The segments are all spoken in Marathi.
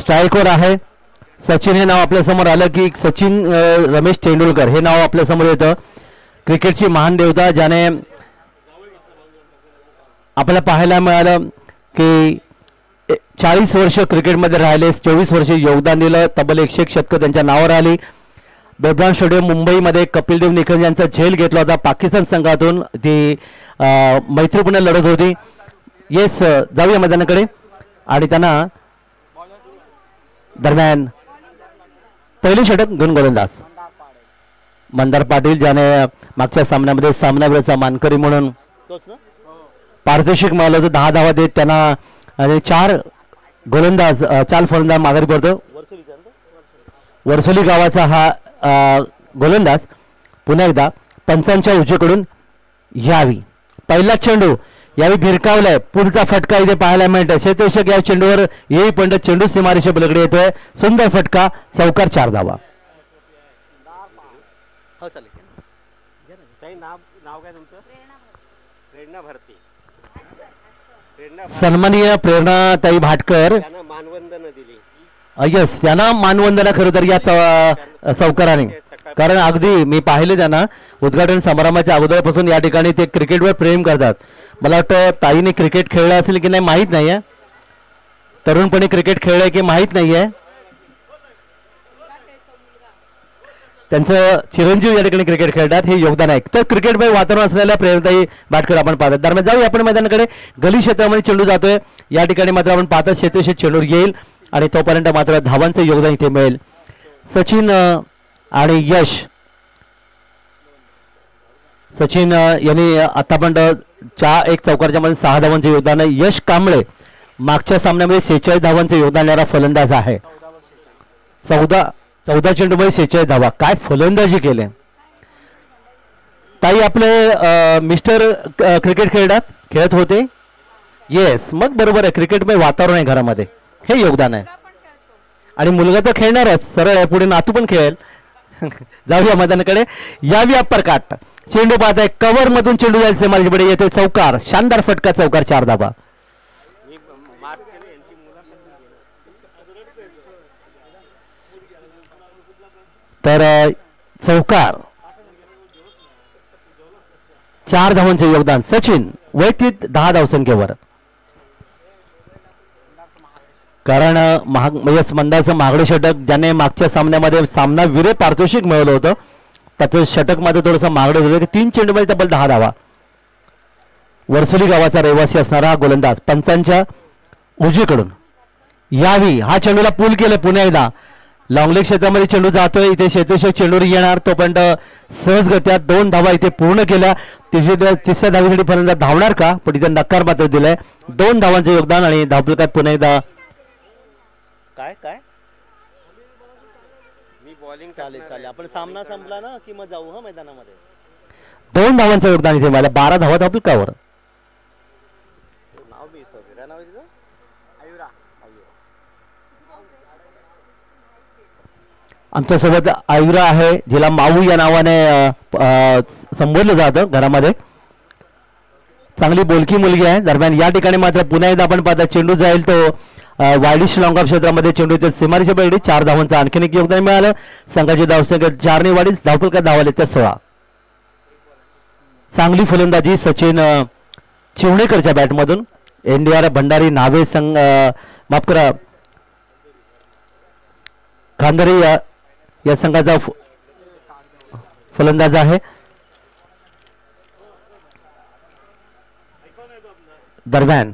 स्ट्राईकवर आहे सचिन हे नाव आपल्या समोर आलं की सचिन रमेश तेंडुलकर हे नाव आपल्या समोर येतं. क्रिकेटची महान देवता ज्याने आपल्याला पाहायला मिळालं की 40 वर्ष क्रिकेटमध्ये राहिले, 24 वर्ष योगदान दिलं, तब्बल 101 शतकं त्यांच्या नावावर आली. बेब्रान स्टेडियम मुंबईमध्ये कपिल देव निखंज यांचा झेल घेतला होता पाकिस्तान संघातून. ती मैत्रीपूर्ण लढत होती. येस जाऊया मैदानाकडे. आणि त्यांना दरम्यान पहिले षटक दोन गोलंदाज मंदार पाटील ज्याने मागच्या सामन्यामध्ये सामनावीराचा मानकरी म्हणून पारितोषिक मिळालं होतं. 10 धावा देत त्यांना आणि 4 गोलंदाज 4 फलंदाज माघारी पडतो. वरसोली गावाचा हा गोलंदाज पुन्हा एकदा पंचांच्या उजवीकडून यावी. पहिला चेंडू यावेळी भिरकावलाय. पुढचा फटका इथे पाहायला मिळतोय. क्षेत्ररक्षक या चेंडूवर येईपर्यंत चेंडू सीमारेषे पलीकडे येतोय. सुंदर फटका, चौकार, 4 धावा. सन्माननीय प्रेरणाताई भाटकर यस त्यांना मानवंदना खरं तर या चौकाराने. कारण अगदी मी पाहिले त्यांना उद्घाटन समारंभाच्या अगोदरपासून या ठिकाणी ते क्रिकेटवर प्रेम करतात. मला वाटतं ताईने क्रिकेट खेळलं असेल की नाही माहीत नाही आहे. तरुणपणी क्रिकेट खेळलंय की माहीत नाही आहे. त्यांचं चिरंजीव या ठिकाणी क्रिकेट खेळतात हे योगदान आहे. तर क्रिकेटमध्ये वातावरण असलेल्या प्रेरणाताई भाटकर आपण पाहतात. दरम्यान जाऊया आपण मैदानाकडे. गली क्षेत्रामध्ये चेंडू जातोय. या ठिकाणी मात्र आपण पाहतात क्षेत्रक्षेत्र चेंडूवर येईल आणि तोपर्यंत मात्र धावांचं योगदान इथे मिळेल. सचिन आणि यश. सचिन यांनी आतापर्यंत 1 चौकारच्या मध्ये 6 धावांचे योगदान आहे. यश कांबळे मागच्या सामन्यामध्ये 46 धावांचे योगदान देणारा फलंदाज आहे. 14 चेंडूमध्ये 46 धावा. काय फलंदाजी केले ताई. आपले मिस्टर क्रिकेट खेळत होते. येस मग बरोबर आहे. क्रिकेटमध्ये वातावरण आहे घरामध्ये हे योगदान आहे. आणि मुलगा तर खेळणारच सरळ आहे. पुढे नातू पण खेळेल. जाऊया मैदानाकडे. यावी अप्पर काट. चेंडू पाहत आहे कव्हर मधून चेंडू जाईल सीमारेषेकडे येते. चौकार, शानदार फटका, चौकार, 4 धावा. तर चौकार, 4 धावांचे योगदान. सचिन वैयक्तिक 10 धावसंख्येवर. कारण मंदारचं महागडे षटक ज्याने मागच्या सामन्यामध्ये सामनावीर पारितोषिक मिळवलं होतं त्याचं षटक मध्ये थोडंसं महागडे होतं की 3 चेंडूमध्ये तब्बल 10 धावा. वरसोली गावाचा रहिवासी असणारा गोलंदाज पंचांच्या उजवीकडून यावी. हा चेंडूला पूल केलं पुन्हा एकदा. लॉंगलेग क्षेत्रामध्ये चेंडू जातोय. इथे क्षेत्ररक्षक चेंडूवर येणार तोपर्यंत सहजगत्या 2 धावा इथे पूर्ण केल्या. तिसऱ्या धावेसाठी फलंदाज धावणार का पण इथे नकार मात्र दिलाय. 2 धावांचे योगदान आणि धावफलकात पुन्हा एकदा काय मी बॉलिंग चालेल आपण सामना संपला ना की मग जाऊ हा मैदानामध्ये. 2 धावांचं योगदान इथे मला 12 धावा धावफलकावर. आमच्यासोबत आयुरा आहे जिला माऊ या नावाने संबोधलं जातं घरामध्ये. चांगली बोलकी मुलगी आहे. दरम्यान या ठिकाणी मात्र पुन्हा एकदा आपण पाहता चेंडू जाईल तो वायडिश लॉंग ऑफ क्षेत्रामध्ये चेंडू सीमारेषेच्या पलीकडे. 4 धावांचं आणखीन एक योगदान मिळालं. संघाची धावसंख्या 4 ने वाढीस. धावफलकात धावाले त्या 16. चांगली फलंदाजी सचिन चिवणेकरच्या बॅटमधून. एनडीआर भंडारी नावे संघ माफ करा खांदरे या संघाचा फलंदाज आहे. दरम्यान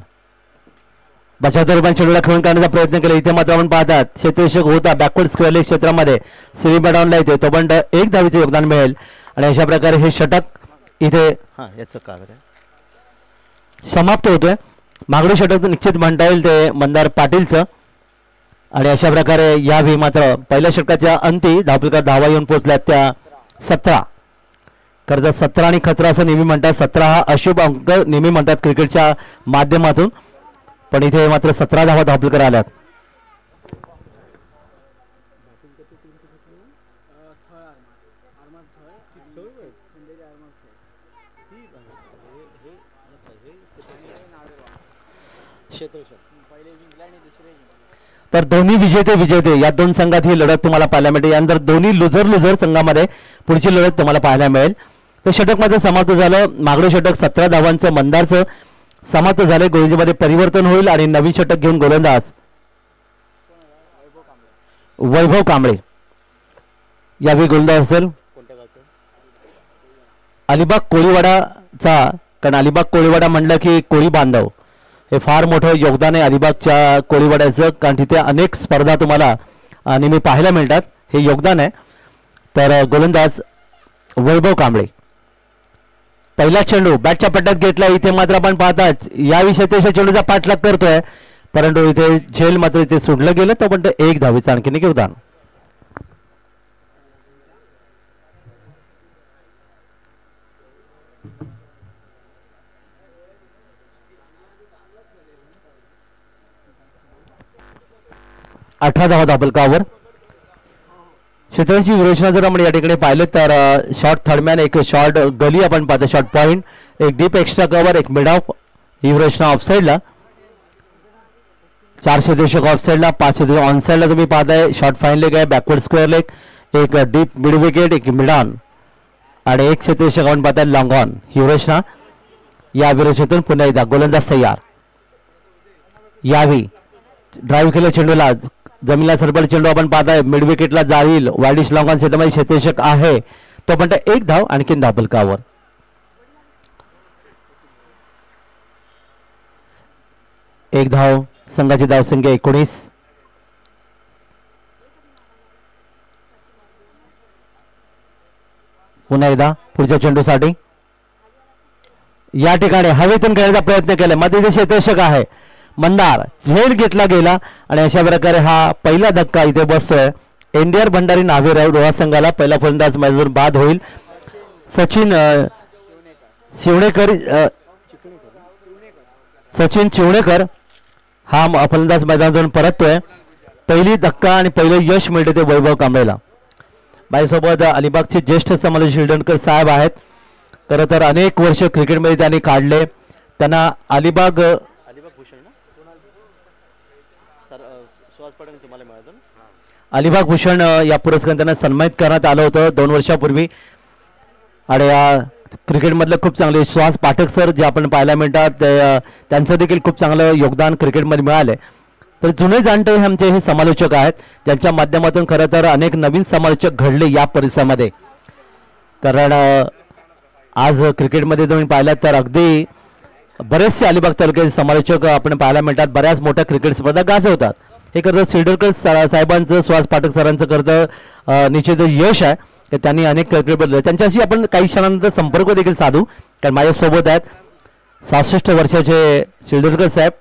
बचाव दरम्यान चेंडूला खेळून काढण्याचा प्रयत्न केला. इथे मात्र आपण पाहतात क्षेत्ररक्षक होता बॅकवर्ड स्क्वेअर लेग क्षेत्रामध्ये सिरी बॅडॉनला येते तोपर्यंत 1 धावेचे योगदान मिळेल. आणि अशा प्रकारे हे षटक इथे याचं काय समाप्त होतोय. मागणी षटक निश्चित म्हणता येईल ते मंदार पाटीलचं. आणि अशा प्रकारे यावेळी मात्र पहिल्या षटकाच्या अंती धावफलकात धावा येऊन पोहोचल्या त्या 17. खरं तर 17 आणि खतरा असं नेहमी म्हणतात. 17 हा अशुभ अंक नेहमी म्हणतात क्रिकेटच्या माध्यमातून. पण इथे मात्र 17 धावा धावफलकावर आल्यात. तर दोन्ही विजेते या दोन संघात ही लढत तुम्हाला पाहायला मिळते. यानंतर दोन्ही लुझर संघामध्ये पुढची लढत तुम्हाला पाहायला मिळेल. तर षटक माझं समाप्त झालं. मागडं षटक 17 धावांचं मंदारचं समाप्त झाले. गोलंदाजीमध्ये परिवर्तन होईल आणि नवीन षटक घेऊन गोलंदाज वैभव कांबळे यावेळी गोलंदाज असेल. अलिबाग कोळीवाडाचा, कारण अलिबाग कोळीवाडा म्हणलं की कोळी बांधव हे फार मोठं योगदान आहे अलिबागच्या कोळीवाड्याचं, कारण तिथे अनेक स्पर्धा तुम्हाला नेहमी पाहायला मिळतात. हे योगदान आहे. तर गोलंदाज वैभव कांबळे पहिला चेंडू बॅटच्या पट्ट्यात घेतला. इथे मात्र आपण पाहतात याविषयी त्याच्या चेंडूचा पाठलाग करतोय, परंतु इथे झेल मात्र इथे सोडलं गेलं. तो पण एक धावेचं आणखीन एक योगदान. अठरा धावा धाबलकावर. क्षेत्राची विवेचना जर आपण या ठिकाणी पाहिलं तर शॉर्ट थर्डमॅन, एक शॉर्ट गली आपण पाहतो, शॉर्ट पॉईंट, एक डीप एक्स्ट्रा कव्हर, एक मिड ऑफ. ही विवेचना ऑफसाईडला. 4 क्षेत्ररक्षक ऑफसाईडला, 5 क्षेत्ररक्षक ऑनसाईडला तुम्ही पाहताय. शॉर्ट फाईन लेग आहे, बॅकवर्ड स्क्वेअर लेग, एक डीप मिड विकेट, एक मिड ऑन आणि एक क्षेत्ररक्षक आपण पाहताय लॉंग ऑन. ही विवेचना या विवेचनेतून पुन्हा एकदा गोलंदाज तयार. यावी ड्राईव्ह केलं चेंडूला, जमीनला सरपट चेंडू आपण पाहताय, मिड विकेटला जाईल. वाईडिश लॉंग ऑन क्षेत्रामध्ये क्षेत्ररक्षक आहे, तो पण एक धाव आणखीन धाबलकावर. एक धाव संघाची धावसंख्या 19. पुन्हा एकदा पुढच्या चेंडूसाठी या ठिकाणी हवेतून खेळण्याचा प्रयत्न केला, मध्ये क्षेत्ररक्षक आहे मंदार, झेल घेतला गेला आणि अशा प्रकारे हा पहिला धक्का इथे बसतोय. एनडीआर भंडारी नावेराव रोहा संघाला पहिला फलंदाज मैदानातून बाद होईल. सचिन चिवणेकर हा फलंदाज मैदानातून परततोय. पहिली धक्का आणि पहिलं यश मिळते ते वैभव कांबळेला. माझ्यासोबत अलिबागचे ज्येष्ठ समालोचक शिर्डणकर साहेब आहेत. खरं तर अनेक वर्ष क्रिकेटमध्ये त्यांनी काढले. त्यांना अलिबाग भूषण या पुरस्काराने त्यांना सन्मानित करण्यात आलं होतं 2 वर्षापूर्वी. आणि क्रिकेटमधलं खूप चांगले सुहास पाठक सर जे आपण पाहायला मिळतात, त्यांचं देखील खूप चांगलं योगदान क्रिकेटमध्ये मिळाले. तर जुने जाणते आमचे हे समालोचक आहेत, ज्यांच्या माध्यमातून खरं तर अनेक नवीन समालोचक घडले या परिसरामध्ये. कारण आज क्रिकेटमध्ये तुम्ही पाहिलात तर अगदी बरेचसे अलिबाग तालुक्याचे समालोचक आपण पाहायला मिळतात. बऱ्याच मोठ्या क्रिकेट स्पर्धा गाजवतात. हे करतं शिर्डणकर साहेबांचं, सुहास पाठक सरांचं करतं निश्चित यश आहे की त्यांनी अनेक क्रिकेट बदलले. त्यांच्याशी आपण काही क्षणानंतर संपर्क देखील साधू, कारण माझ्यासोबत आहेत 66 वर्षाचे शिर्डणकर साहेब,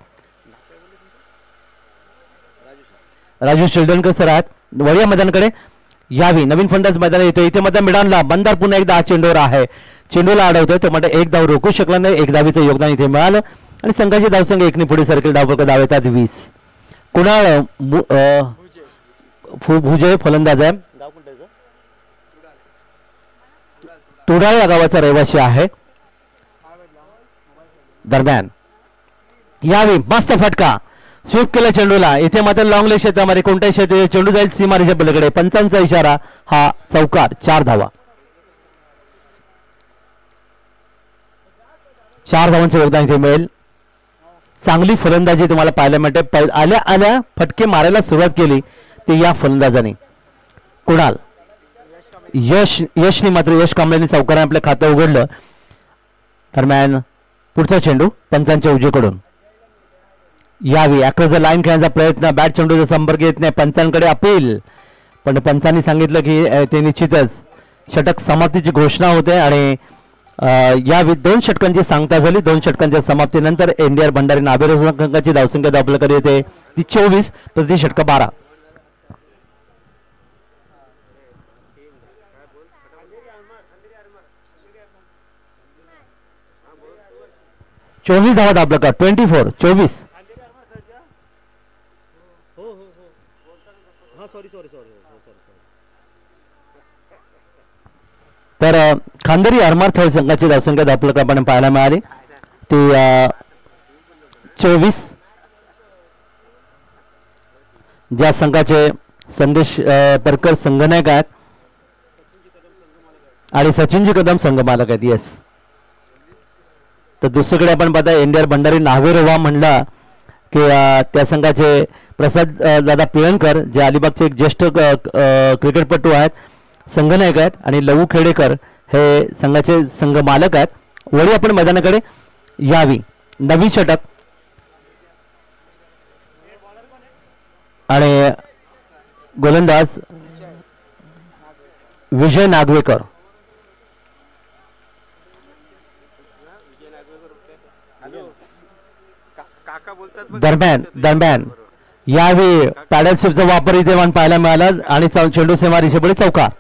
राजू शिर्डणकर सर आहेत. वळिया मैदानाकडे यावी, नवीन फलंदाज मैदान येतो. इथे मध्ये मिडानला बंदार पुन्हा एकदा चेंडूवर आहे, चेंडूला अडवतोय. तो म्हणजे एक धाव रोखू शकला नाही. एक धावीचं योगदान इथे मिळालं आणि संघाची धावसंख्या 1 पुढे सरकेल. धाव येतात 20. कुणाल भुजे फलंदाज आहे, तुडाळ या गावाचा रहिवासी आहे. दरम्यान यावी मस्त फटका, स्वीप केला चेंडूला. इथे मात्र लॉंग लेग क्षेत्रामध्ये कोणत्याही क्षेत्र चेंडू जाईल सीमारेषेच्या पलीकडे. पंचांचा इशारा, हा चौकार. 4 धावा. 4 धावांचं योगदान इथे मिळेल. चांगली फलंदाजी तुम्हाला पाहायला मिळते. आल्या आल्या फटके मारायला सुरुवात केली ती या फलंदाजाने. कुणाल यशने मात्र यश कांबळेने चौकाराने आपलं खातं उघडलं. दरम्यान पुढचा चेंडू पंचांच्या उजवीकडून यावी. अक्रॉस द लाईन खेळण्याचा प्रयत्न, बॅट चेंडूचा संपर्क येत नाही. पंचांकडे अपील, पण पंचांनी सांगितलं की ते निश्चितच षटक समाप्तीची घोषणा होते आणि या 2 षटकांची सांगता झाली. 2 षटकांच्या समाप्तीनंतर एनडीआर भंडारी नावेराव संघाची धावसंख्या आपल्याकडे येते ती 24, प्रति षटक 12. चोवीस धावा आपलं का 24. तर खांदेरी आरमार थळ संघाची धावसंख्या आपल्याला आपण पाहायला मिळाली ती 24. ज्या संघाचे संदेश परकर संघनायक आहेत आणि सचिनजी कदम संघ मालक आहेत. येस. तर दुसरीकडे आपण पाहता एनडीआर भंडारी नावेरोवा म्हणला की त्या संघाचे प्रसाद दादा पिळणकर जे अलिबागचे एक ज्येष्ठ क्रिकेटपटू आहेत, संघनायक आहेत आणि लवू खेडेकर हे संघाचे संघ मालक आहेत. वळी आपण मैदानाकडे यावी. नवीन षटक आणि गोलंदाज विजय नागवेकर. दरम्यान यावेळी पॅडल शिपचा वापर इथे पाहायला मिळाला आणि चेंडू सीमा रेषेपुढे चौकार.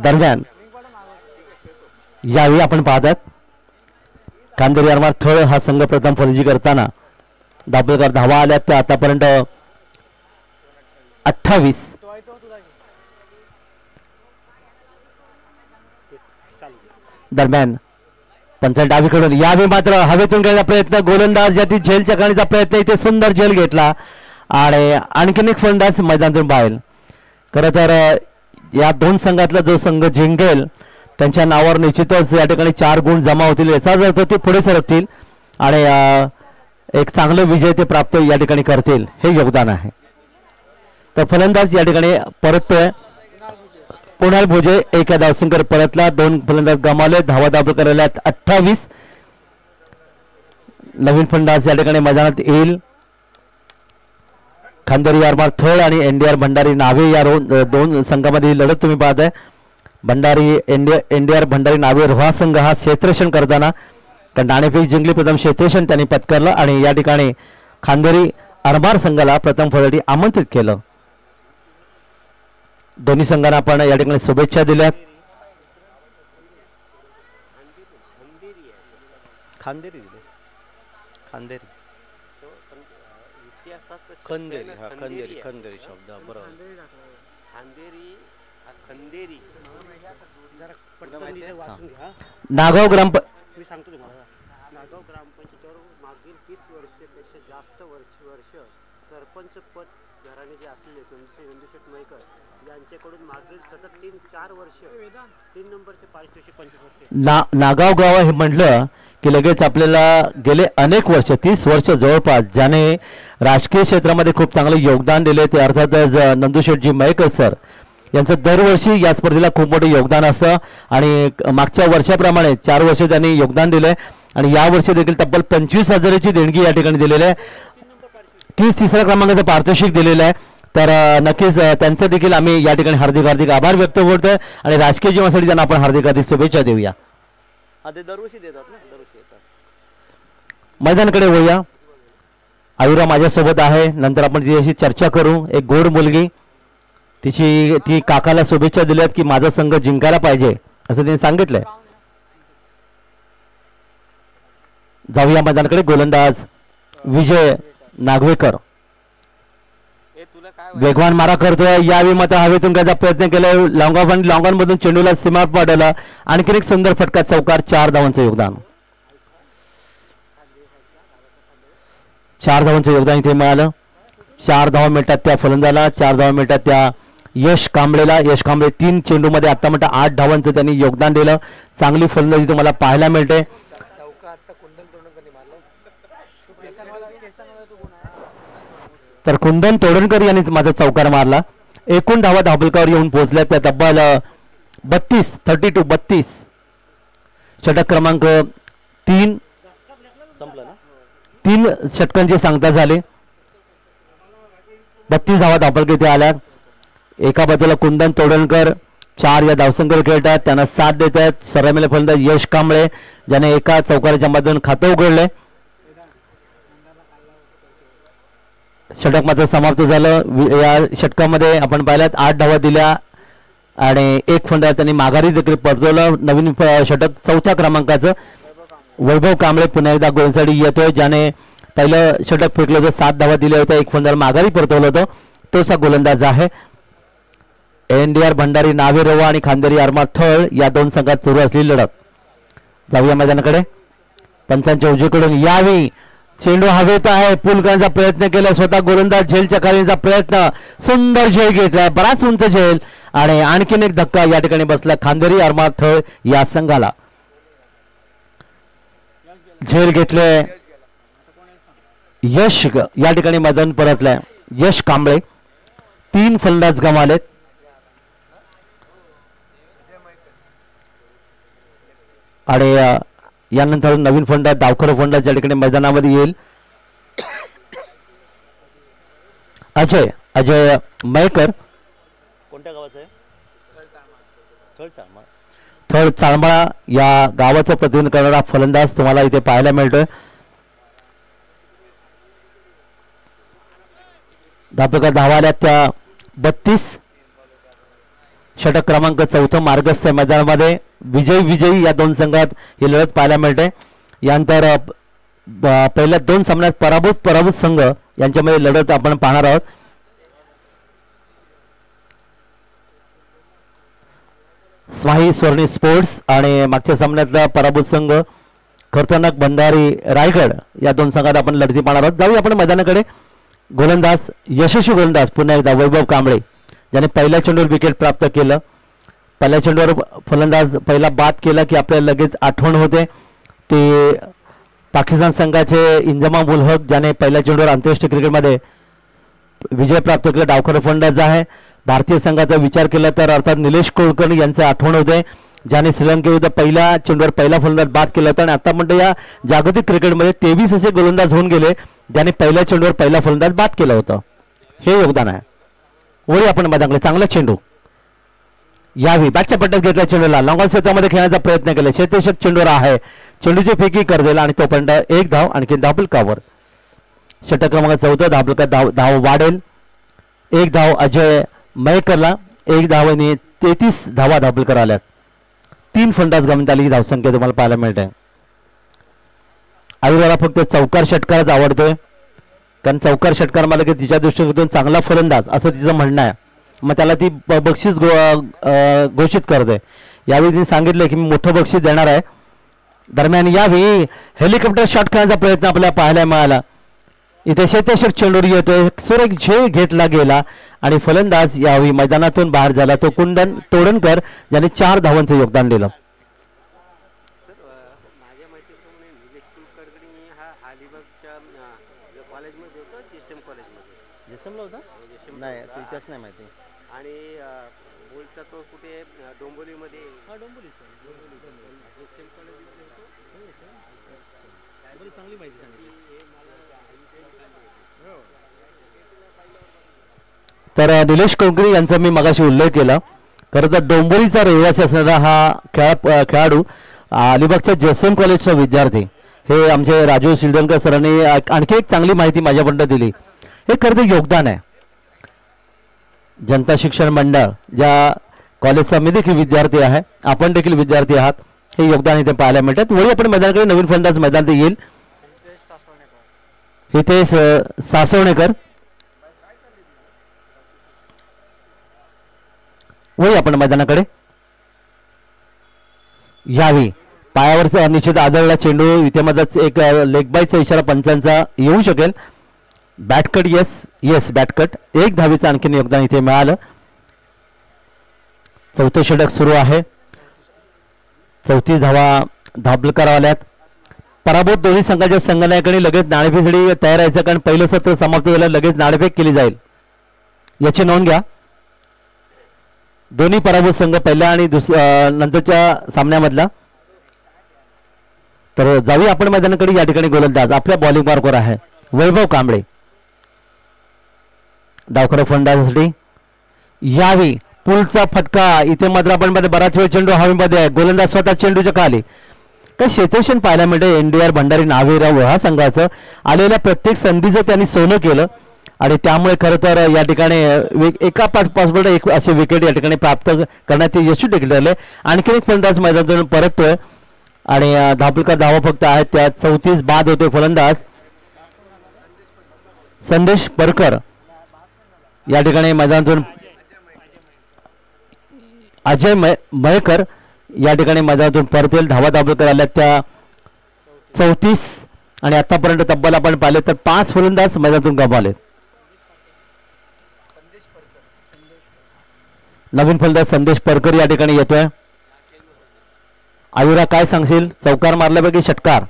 दरम्यान यावेळी आपण पाहतात कांदेरी आरमार थळ हा संघ प्रथम फलंदाजी करताना दाभोळकर धावा आल्या त्या आतापर्यंत 28. दरम्यान पंचायत डावीकडून यावेळी मात्र हवेतून घेण्याचा प्रयत्न, गोलंदाज यातील झेल चकण्याचा प्रयत्न, इथे सुंदर झेल घेतला आणि आणखीन एक फलंदाज मैदानातून बाहेर. खरं तर या दोन संघातला जो संघ जिंकेल त्यांच्या नावावर निश्चितच या ठिकाणी 4 गुण जमा होतील. याचा अर्थ ते पुढे सरकतील आणि एक चांगले विजय ते प्राप्त या ठिकाणी करतील, हे योगदान आहे. तर फलंदाज या ठिकाणी परततोय कुणाल भोजे. एक धावसंकर परतला, 2 फलंदाज गमावले, धावा दाबल करायला 28. नवीन फलंदाज या ठिकाणी मैदानात येईल. खांदेरी आरमार थळ आणि एनडीआर भंडारी नावे या दोन संघामध्ये लढत तुम्ही पाहताय. भंडारी एनडीआर भंडारी नावे हा संघ हा क्षेत्ररक्षण करताना कारण नाणेफेक जिंकली, प्रथम क्षेत्ररक्षण त्यांनी पत्करलं आणि या ठिकाणी खांदेरी आरमार संघाला प्रथम फलंदाजी आमंत्रित केलं. दोन्ही संघांना आपण या ठिकाणी शुभेच्छा दिल्या. खांदेरी खांदेरी खंदेरी, हा खंदेरी, खंदेरी शब्द बरोबर. नागाव मी सांगतो तुम्हाला, नागाव ग्रामपंचायतीवर मागील 30 वर्षापेक्षा जास्त वर्ष सरपंच पद घराणे जे असलेले नंदुशेठ मयकर यांच्याकडून मागील सतत 3-4 वर्ष 3 नंबरचे पारितोषिक 25 वर्ष. नागाव गाव हे म्हटलं की लगेच आपल्याला गेले अनेक वर्ष 30 वर्ष जवळपास ज्याने राजकीय क्षेत्रामध्ये खूप चांगले योगदान दिले ते अर्थातच नंदुशेठजी मयकर सर यांचं दरवर्षी या स्पर्धेला खूप मोठे योगदान असतं आणि मागच्या वर्षाप्रमाणे 4 वर्ष त्यांनी योगदान दिले आणि या वर्षी देखील तब्बल 25,000ची देणगी या ठिकाणी दिलेली आहे. 33ऱ्या क्रमांकाचं पारितोषिक दिलेलं आहे. तर नक्कीच त्यांचं देखील आम्ही या ठिकाणी हार्दिक आभार व्यक्त करतोय आणि राजकीय जीवनासाठी त्यांना आपण हार्दिक शुभेच्छा देऊया. दरवर्षी देतात ना, दरवर्षी येतात. मैदानाकडे वळूया. आयुरा माझ्यासोबत आहे, नंतर आपण तिच्याशी चर्चा करू. एक गोड मुलगी ती काकाला शुभेच्छा दिल्यात की माझा संघ जिंकायला पाहिजे असं तिने सांगितलंय. जाऊया मैदानाकडे. गोलंदाज विजय नागवेकर वेगवान मारा करतोय. यावेळी मात्र हवेतून घ्यायचा प्रयत्न केलाय, लॉंगॉन मधून चेंडूला सीमा पाडला. आणखीन एक सुंदर फटका चौकार. 4 धावांचं योगदान. 4 धावांचं योगदान इथे मिळालं. 4 धावा मिळतात त्या फलंदाजाला, 4 धावा मिळतात त्या यश कांबळेला. यश कांबळे 3 चेंडूमध्ये आता म्हणता 8 धावांचं त्यांनी योगदान दिलं. चांगली फलंदाजी तुम्हाला पाहायला मिळते. तर कुंदन तोडणकर यांनी माझा चौकार मारला. एकूण धावा धाबलकावर येऊन पोहोचल्या त्या तब्बल 32 षटक क्रमांक 3 संपला ना. 3 षटकांची सांगता झाली. 32 धावा धाबलक इथे आल्या. एका बाजूला कुंदन तोडणकर 4 या धावसंख्येवर खेळतात, त्यांना साथ देत आहेत सर्वमिले फलंदाज यश कांबळे, ज्याने एका चौकाराच्या मधून खातं उघडले. षटक मात्र समाप्त झालं. या षटकामध्ये आपण पाहिल्यात 8 धावा दिल्या आणि एक फलंदाज त्यांनी माघारी देखील परतवलं. नवीन षटक 4थ्या क्रमांकाचं वैभव कांबळे पुन्हा एकदा गोलसाठी येतोय, ज्याने पहिलं षटक फेकलं होतं, 7 धावा दिल्या होत्या, एक फलंदाज माघारी परतवलं होतं, तोच हा गोलंदाज आहे. एनडीआर भंडारी नावेरोवा आणि खांदेरी आर्मा थळ या दोन संघात सुरू असलेली लढत. जाऊया मैदानाकडे. पंचांच्या उजवीकडून यावी चेंडू हवेत आहे, पूल करण्याचा प्रयत्न केला, स्वतः गोलंदाज झेलच्या खालीचा प्रयत्न, सुंदर झेल घेतला, बराच उंच झेल आणि आणखीन एक धक्का या ठिकाणी बसला खांदेरी आर्मा थळ या संघाला. झेल घेतले, यश या ठिकाणी मैदान परतलाय. यश कांबळे 3 फलंदाज गमावलेत. आणि यानंतर नवीन फलंदाज डावखर फलंदाज या ठिकाणी मैदानामध्ये येईल. अजय मयकर कोणत्या गावाचं आहे? थळ चाळंबळा या गावाचं प्रतिनिधित्व करणारा फलंदाज तुम्हाला इथे पाहायला मिळतोय. धापका धावाल्या त्या 32. षटक क्रमांक 4 मार्गस्थ मैदानामध्ये विजयी या दोन संघात ही लढत पाहायला मिळते. यानंतर पहिल्या 2 सामन्यात पराभूत संघ यांच्यामध्ये लढत आपण पाहणार आहोत. स्वाही स्वर्णी स्पोर्ट्स आणि मागच्या सामन्यातला पराभूत संघ खरतनाक भंडारी रायगड या 2 संघात आपण लढती पाहणार आहोत. जाऊया आपण मैदानाकडे. गोलंदाज यशस्वी गोलंदाज पुन्हा एकदा वैभव कांबळे, ज्याने पहिल्या चेंडूवर विकेट प्राप्त केलं. पहिल्या चेंडूवर फलंदाज पहिला बाद केला की आपल्याला लगेच आठवण होते ते पाकिस्तान संघाचे इंजमाम उल हक, ज्याने पहिल्या चेंडूवर आंतरराष्ट्रीय क्रिकेटमध्ये विजय प्राप्त केला, डावखर फलंदाज आहे. भारतीय संघाचा विचार केला तर अर्थात निलेश कुलकर्णी यांचे आठवण होते, ज्याने श्रीलंकेविरुद्ध पहिल्या चेंडूवर पहिला फलंदाज बाद केला होता. आणि आता म्हणतो या जागतिक क्रिकेटमध्ये 23 असे गोलंदाज होऊन गेले ज्याने पहिल्या चेंडूवर पहिला फलंदाज बाद केला होता. हे योगदान आहे. वळी आपण मैदानाकडे. चांगला चेंडू यावी बॅटच्या पट्ट्यात घेतला, चेंडूला लॉंग ऑन क्षेत्रामध्ये खेळण्याचा प्रयत्न केला, क्षेत्ररक्षक चेंडूवर आहे, चेंडूची फेकी कर दिला आणि तोपर्यंत 1 धाव आणखी धावफलकावर. षटक क्रमांक 14 धावफलकात धाव वाढेल. 1 धाव अजय मयकरला, 1 धावाने 33 धावा धावफलकार आल्यात. 3 फलंदाज गमवण्यात आली ही धावसंख्या तुम्हाला पाहायला मिळते. आयुर्वेला फक्त चौकार षटकारच आवडतोय, कारण चौकार षटकार मला की तिच्या दृष्टीकोनातून चांगला फलंदाज असं तिचं म्हणणं आहे. मग त्याला ती बक्षीस घोषित करते. यावेळी तिने सांगितलं की मी मोठं बक्षीस देणार आहे. दरम्यान यावेळी हेलिकॉप्टर शॉट खेळण्याचा प्रयत्न आपल्याला पाहायला मिळाला. इथे क्षेत्ररक्षक चेंडूवर येतोय, सुरेख झेल घेतला गेला आणि फलंदाज यावेळी मैदानातून बाहेर झाला तो कुंदन तोडणकर, ज्याने 4 धावांचं योगदान दिलं. नाही तुझ्याच नाही माहिती. आणि बोलता तो कुठे डोंबिवलीमध्ये. चांगली माहिती सांगितली. तर निलेश कोंकणी यांचा मी मगाशी उल्लेख केला. खरं तर डोंबिवलीचा रहिवासी असणारा हा खेळाडू अलिबागच्या जयसिंग कॉलेजचा विद्यार्थी, हे आमचे राजू शिलदनकर सरांनी आणखी एक चांगली माहिती माझ्यापर्यंत दिली. हे खरं तर योगदान आहे. जनता शिक्षण मंडळ ज्या कॉलेजचा मी देखील विद्यार्थी आहे, आपण देखील विद्यार्थी आहात, हे योगदान इथे पाहायला मिळतात. वळी आपण मैदानाकडे. नवीन फलंदाज मैदानात येईल हितेश सासवणेकर. वळी आपण मैदानाकडे. यावी पायावरचा अनिश्चित आदळला चेंडू, इथे मध्येच एक लेग बायचा इशारा पंचांचा येऊ शकेल. बॅटकट येस बॅटकट. 1 धावीचं आणखीन योगदान इथे मिळालं. 4थं षटक सुरू आहे. 34 धावा धावफलकार आल्यात. पराभूत दोन्ही संघाच्या संघनायकांनी लगेच नाणेफेकसाठी तयार व्हायचं, कारण पहिलं सत्र समाप्त झालं लगेच नाणेफेक केली जाईल, याची नोंद घ्या. दोन्ही पराभूत संघ पहिल्या आणि नंतरच्या सामन्यामधला. तर जाऊया आपण मैदानाकडे. या ठिकाणी गोलंदाज आपल्या बॉलिंग मार्कवर आहे वैभव कांबळे. डावखर फलंदाजासाठी यावी पुलचा फटका. इथे मात्र आपण बराच वेळ चेंडू हवेमध्ये आहे. गोलंदाज स्वतः चेंडूच्या खाली. काही क्षेत्रक्षण पाहायला मिळते एनडीआर भंडारी नावेराव हा संघाचं. आलेल्या प्रत्येक संधीचं त्यांनी सोनं केलं आणि त्यामुळे खरं तर या ठिकाणी एका पासबोर्ड एक असे विकेट या ठिकाणी प्राप्त करण्यात यशस्वी देखील ठरले. आणखी एक फलंदाज मैदानातून परततोय आणि धावफलका धावा फक्त आहेत. त्यात 34 बाद होते फलंदाज संदेश परकर या ठिकाणी मैदानातून. अजय मयेकर या ठिकाणी मैदानातून परतेल. धावा धावफलका आल्या त्या 34 आणि आतापर्यंत तब्बल आपण पाहिले तर 5 फलंदाज मैदानातून गमावले. नवीन फलंदाज संदेश परकर या ठिकाणी येतोय. आयुरा काय सांगशील? चौकार मारल्यापैकी षटकार.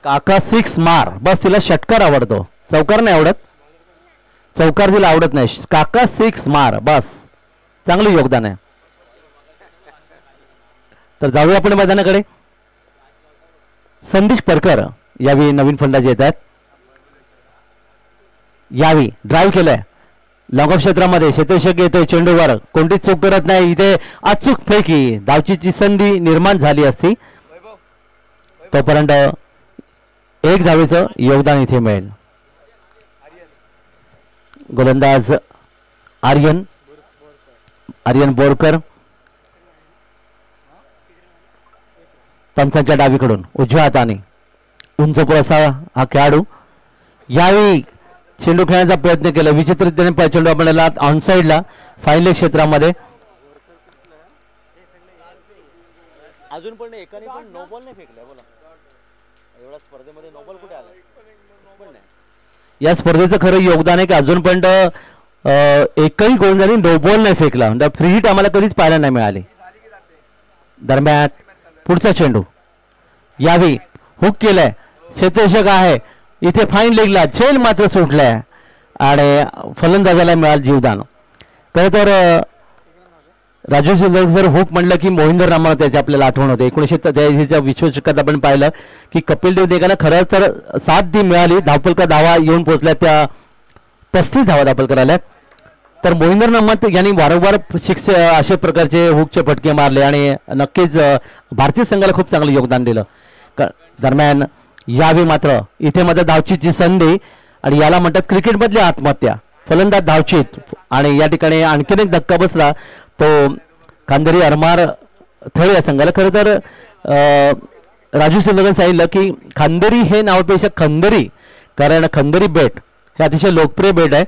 काका 6 मार. बस तिला षटकार आवडतो, चौकार नाही आवडत. चौकार तिला आवडत नाही. काका 6 मार बस. चांगलं योगदान आहे. तर जाऊया आपण मैदानाकडे. संदेश परकर यावेळी नवीन फलंदाज येत आहेत. यावेळी ड्राईव्ह केलंय लॉंग ऑफ क्षेत्रामध्ये. क्षेत्ररक्षक येतोय चेंडूवर. कोणतीच चूक करत नाही. इथे अचूक पैकी धावचीची संधी निर्माण झाली असती तोपर्यंत 1 धावेचं योगदान इथे मिळेल. गोलंदाज आर्यन बोरकर पंचांच्या डावीकडून उजव्या हाताने उंच पुरसा हा खेळाडू. यावेळी चेंडू खेळण्याचा प्रयत्न केला. विचित्रतेने चेंडू आपण ऑनसाइडला फाईन क्षेत्रामध्ये. अजून पण एकाने पण नो बॉल नाही फेकलाय. बोला एवढ्या स्पर्धेमध्ये नो बॉल कुठे आला पण नाही. या स्पर्धेचं खरं योगदान आहे की अजूनपर्यंत एकही गोलंदाजी नो बॉल नाही फेकला. फ्री हिट आम्हाला कधीच पाहायला नाही मिळाली. दरम्यान पुढचा चेंडू यावेळी हुक केलाय. क्षेत्ररक्षक आहे इथे फाईन लेगला. झेल मात्र सुटलाय आणि फलंदाजाला मिळालं जीवदान. खरं तर राजू सर हुक म्हणलं की मोहिंदर रामावत त्याची आपल्याला आठवण होते. 1983च्या विश्वचषकात आपण पाहिलं की कपिल देव देगाला खरं तर 7 दी मिळाली. धावफलका धावा येऊन पोहोचल्या त्या 35 धावा धावफलकर आल्यात. तर मोहिंदर रामावत यांनी वारंवार 6 अशा प्रकारचे हुकचे फटके मारले आणि नक्कीच भारतीय संघाला खूप चांगलं योगदान दिलं. दरम्यान यावेळी मात्र इथे मात्र धावचीची संधी आणि याला म्हणतात क्रिकेटमधली आत्महत्या. फलंदाज धावचीत आणि या ठिकाणी आणखीन एक धक्का बसला तो खांदेरी अरमार थळ या संघाला. खरं तर राजू सुंदरन सांगितलं की खांदेरी हे नावापेक्षा खंदेरी, कारण खंदेरी बेट हे अतिशय लोकप्रिय बेट आहे.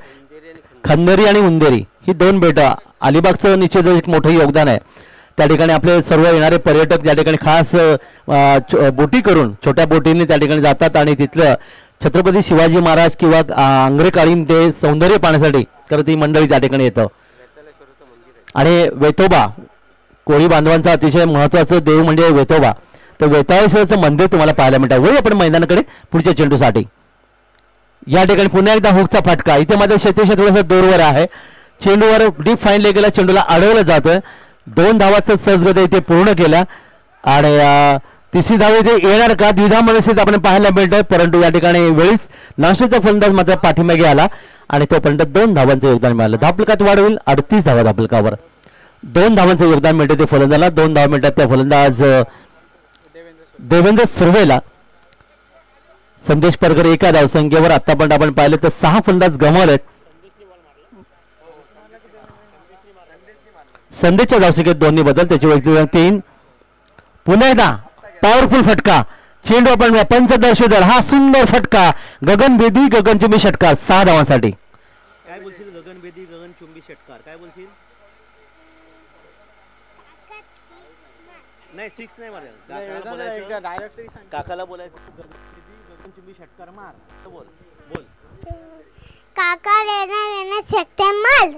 खंदेरी आणि उंदेरी ही 2 बेट अलिबागचं निश्चित एक मोठं योगदान आहे. त्या ठिकाणी आपले सर्व येणारे पर्यटक त्या ठिकाणी खास बोटी करून छोट्या बोटीने त्या ठिकाणी जातात आणि तिथलं छत्रपती शिवाजी महाराज किंवा आंग्रे काळीम ते सौंदर्य पाहण्यासाठी खरं ती मंडळी त्या ठिकाणी येतं. आणि वेतोबा कोळी बांधवांचा अतिशय महत्वाचं देव म्हणजे वेतोबा. तर वेताळेश्वरचं मंदिर तुम्हाला पाहायला मिळतं. वळू आपण मैदानाकडे पुढच्या चेंडूसाठी. या ठिकाणी पुन्हा एकदा हुकचा फटका. इथे मात्र क्षेत्ररक्षक थोडासा दूरवर आहे. चेंडूवर डीप फाईन लेगला चेंडूला अडवलं जातोय. 2 धावाचं सहजगत इथे पूर्ण केल्या आणि तिसरी धाव इथे येणार का द्विधा मनस्थितीत आपण पाहायला मिळतंय. परंतु या ठिकाणी वेळीच नाशिकचा फलंदाज मात्र पाठीमागे आला आणि तोपर्यंत 2 धावांचं योगदान मिळालं. धावफलकात वाढ होईल 38 धावा धावफलकावर. 2 धावांचं योगदान मिळते ते फलंदाजाला. 2 धावा मिळतात त्या फलंदाज देवेंद्र सुर्वेला. संदेश परकर एका धावसंख्येवर आतापर्यंत आपण पाहिलं तर 6 फलंदाज गमावलेत. संदेशच्या धावसंख्येत 2 बदल त्याची व्यक्ती 3. पुन्हा एकदा पॉवरफुल फटका. चेंडू आपण पंचदर्शोदर हा सुंदर फटका. गगनभेदी गगनचुंबी षटकार 6 धावांसाठी. काय बोलशील? गगनभेदी गगनचुंबी षटकार काय बोलशील? नाही 6 नाही मारायला. काकाला बोलायचं गगनचुंबी षटकार मार. बोल बोल. काका लेना शकते माल.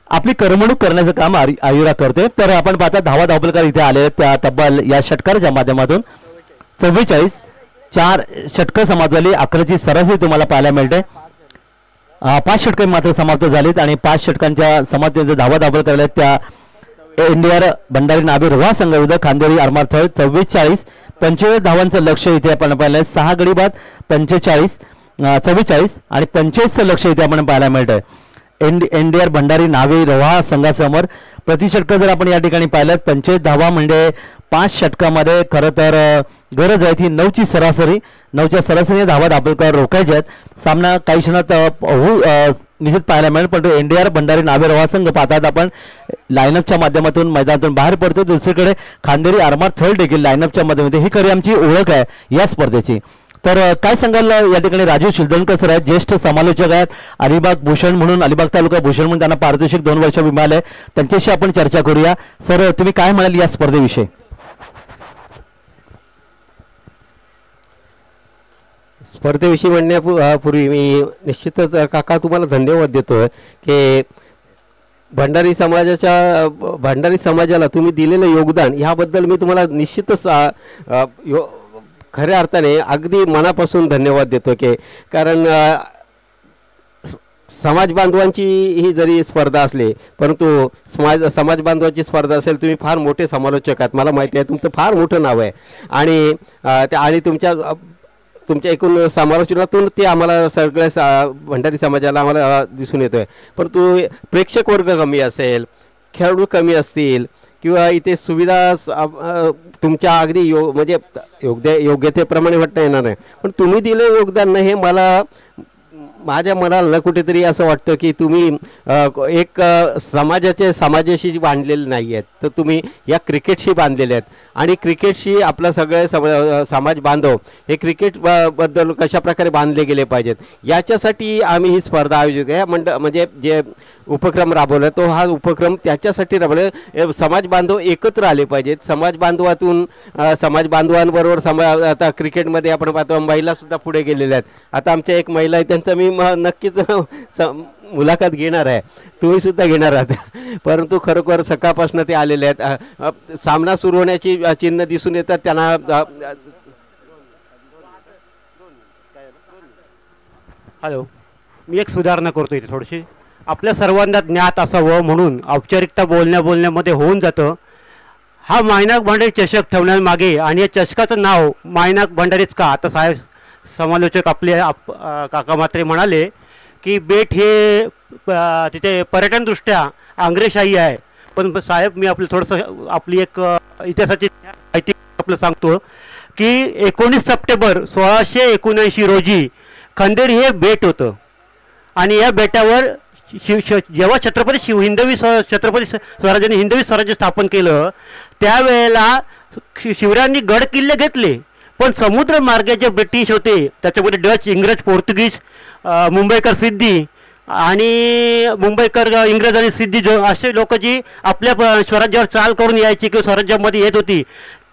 आपली करमणूक करण्याचं काम आयुरा करते. तर आपण पाहता धावा धावफलकार इथे आले त्या तब्बल या षटकाराच्या माध्यमातून 44. 4 षटकं समाप्त झाली. 11ची सरासरी तुम्हाला पाहायला मिळते. 5 षटकं मात्र समाप्त झालीत आणि 5 षटकांच्या समाप्तीनंतर धावा धावफलकार आल्या त्या एनडीआर भंडारी नावे रोहा संघाविरुद्ध खांदेरी आरमार थळ 44. 45 धावांचं लक्ष इथे आपण पाहिलं आहे. 6 गडी बाद 44 आणि 45चं लक्ष इथे आपण पाहायला मिळतंय. एनडीआर भंडारी नावे रोहा संघासमोर प्रतिषटक जर आपण या ठिकाणी पाहिलं 45 धावा म्हणजे 5 षटकामध्ये खरं तर गरज आहे ती 9ची सरासरी. 9च्या सरासरी धावा दापोलकर रोखायचे आहेत. सामना काही क्षणात निश्चित पाहायला मिळेल. पण एनडीआर भंडारी नावे रोहा संघ पाहतात आपण लाईनअपच्या माध्यमातून मैदानातून बाहेर पडतो. दुसरीकडे खांदेरी आरमार थर्ड देखील लाईनअपच्या माध्यमातून ही खरी आमची ओळख आहे या स्पर्धेची. तर काय सांगाल या ठिकाणी राजीव शिलदणकर सर आहेत, ज्येष्ठ समालोचक आहेत. अलिबाग भूषण म्हणून अलिबाग तालुका भूषण म्हणून त्यांना पारितोषिक 2 वर्ष मिळालंय. त्यांच्याशी आपण चर्चा करूया. सर तुम्ही काय म्हणाल या स्पर्धेविषयी? स्पर्धेविषयी म्हणण्यापूर्वी मी निश्चितच काका तुम्हाला धन्यवाद देतोय की भंडारी समाजाला तुम्ही दिलेलं योगदान ह्याबद्दल मी तुम्हाला निश्चितच खऱ्या अर्थाने अगदी मनापासून धन्यवाद देतो की कारण समाज बांधवांची ही जरी स्पर्धा असली परंतु समाज बांधवांची स्पर्धा असेल तुम्ही फार मोठे समालोचक आहात. मला माहिती आहे तुमचं फार मोठं नाव आहे आणि तुमच्या एकूण समालोचनातून ते आम्हाला सगळ्या भंडारी समाजाला आम्हाला दिसून येतोय. परंतु प्रेक्षक वर्ग कमी असेल, खेळाडू कमी असतील किंवा इथे सुविधा तुमच्या अगदी म्हणजे योग्यतेप्रमाणे वाटता येणार नाही. पण तुम्ही दिलं योगदान हे माझ्या मनाला कुठेतरी असं वाटतं की तुम्ही एक समाजाशी बांधलेले नाही आहेत तर तुम्ही या क्रिकेटशी बांधलेले आहेत. आणि क्रिकेटशी आपला सगळे समाज बांधव हे क्रिकेट बद्दल कशा प्रकारे बांधले गेले पाहिजेत याच्यासाठी आम्ही ही स्पर्धा आयोजित आहे. म्हणजे जे उपक्रम राबवला तो हा उपक्रम त्याच्यासाठी राबवला समाज बांधव एकत्र आले पाहिजेत. समाज बांधवांबरोबर आता क्रिकेटमध्ये आपण पाहतो महिलासुद्धा पुढे गेलेल्या आहेत. आता आमच्या एक महिला आहे त्यांचं मी नक्कीच मुलाखत घेणार आहे, तुम्ही सुद्धा घेणार आहात. परंतु खरोखर सकाळपासून ते आलेले आहेत. सामना सुरू होण्याची चिन्ह दिसून येतात त्यांना. हॅलो, मी एक सुधारणा करतो इथे थोडीशी. आपल्या सर्वांना ज्ञात असावं म्हणून औपचारिकता बोलण्यामध्ये होऊन जातं. हा मायनाक भंडारी चषक ठेवण्यामागे आणि या चषकाचं नाव मायनाक भंडारीच का, आता साहेब समालोचक आपले काका म्हात्रे म्हणाले की बेट हे तिथे पर्यटनदृष्ट्या आंग्रेशाही आहे. पण साहेब मी आपलं थोडंसं आपली एक इतिहासाची माहिती आपलं सांगतो की 19 सप्टेंबर 1679 रोजी खंदेरी हे बेट होतं आणि या बेटावर जेव्हा छत्रपती स्वराज्याने हिंदवी स्वराज्य स्थापन केलं त्यावेळेला शिवरायांनी गड किल्ले घेतले. पण समुद्र मार्गे जे ब्रिटिश होते त्याच्यामध्ये डच, इंग्रज, पोर्तुगीज, मुंबईकर सिद्धी आणि मुंबईकर इंग्रज आणि सिद्धी असे लोक जी आपल्या स्वराज्यावर चाल करून यायची किंवा स्वराज्यामध्ये येत होती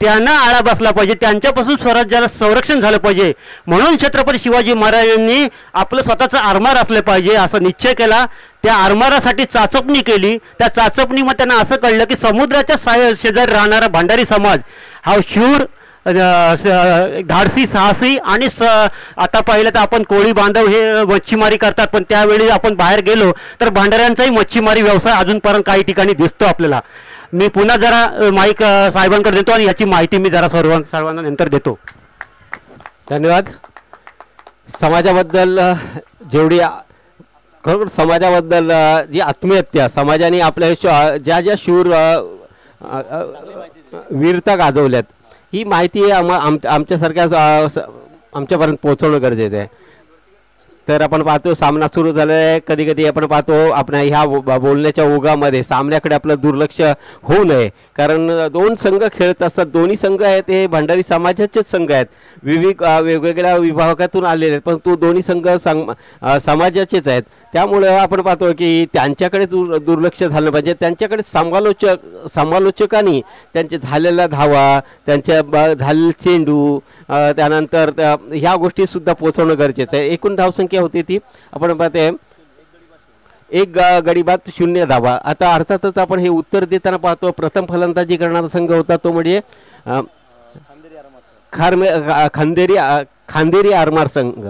त्यांना आळा बसला पाहिजे, त्यांच्यापासून स्वराज्याला संरक्षण झालं पाहिजे. म्हणून छत्रपती शिवाजी महाराजांनी आपलं स्वतःचं आरमार असलं पाहिजे असा निश्चय केला. त्या आरमारासाठी चाचपणी केली. त्या चाचपणीमध्ये त्यांना असं कळलं की समुद्राच्या शेजारी राहणारा भंडारी समाज हा शूर, धाडसी, साहसी आणि आता पाहिलं तर आपण कोळी बांधव हे मच्छीमारी करतात. पण त्यावेळी आपण बाहेर गेलो तर भंडाऱ्यांचाही मच्छीमारी व्यवसाय अजूनपर्यंत काही ठिकाणी दिसतो आपल्याला. मी पुन्हा जरा माईक साहेबांकडे देतो आणि याची माहिती मी जरा सर्वांना नंतर देतो. धन्यवाद. समाजाबद्दल जेवढी खरोखर समाजाबद्दल जी आत्मीयता समाजाने आपल्या ज्या शूर वीरता गाजवल्यात ही माहिती आमच्यासारख्या आमच्यापर्यंत पोहोचवणं गरजेचं आहे. तर आपण पाहतो सामना सुरू झाला आहे. कधी कधी आपण पाहतो आपण ह्या बोलण्याच्या ओघामध्ये सामन्याकडे आपलं दुर्लक्ष होऊ नये. कारण दोन संघ खेळत असतात. दोन्ही संघ आहेत हे भंडारी समाजाचेच संघ आहेत. वेगवेगळ्या विभागातून आलेले आहेत पण तो दोन्ही संघ समाजाचेच आहेत. त्यामुळं आपण पाहतो की त्यांच्याकडे दुर्लक्ष झालं पाहिजे. त्यांच्याकडे समालोचकांनी त्यांचे झालेल्या धावा, त्यांच्या झालेले चेंडू, त्यानंतर ह्या गोष्टीसुद्धा पोचवणं गरजेचं आहे. एकूण धावसंख्या होती ती आपण पाहते 1 गडी बाद 0 धावा. आता अर्थातच आपण हे उत्तर देताना पाहतो प्रथम फलंदाजी करणारा संघ होता तो म्हणजे खांदेरी आरमार संघ.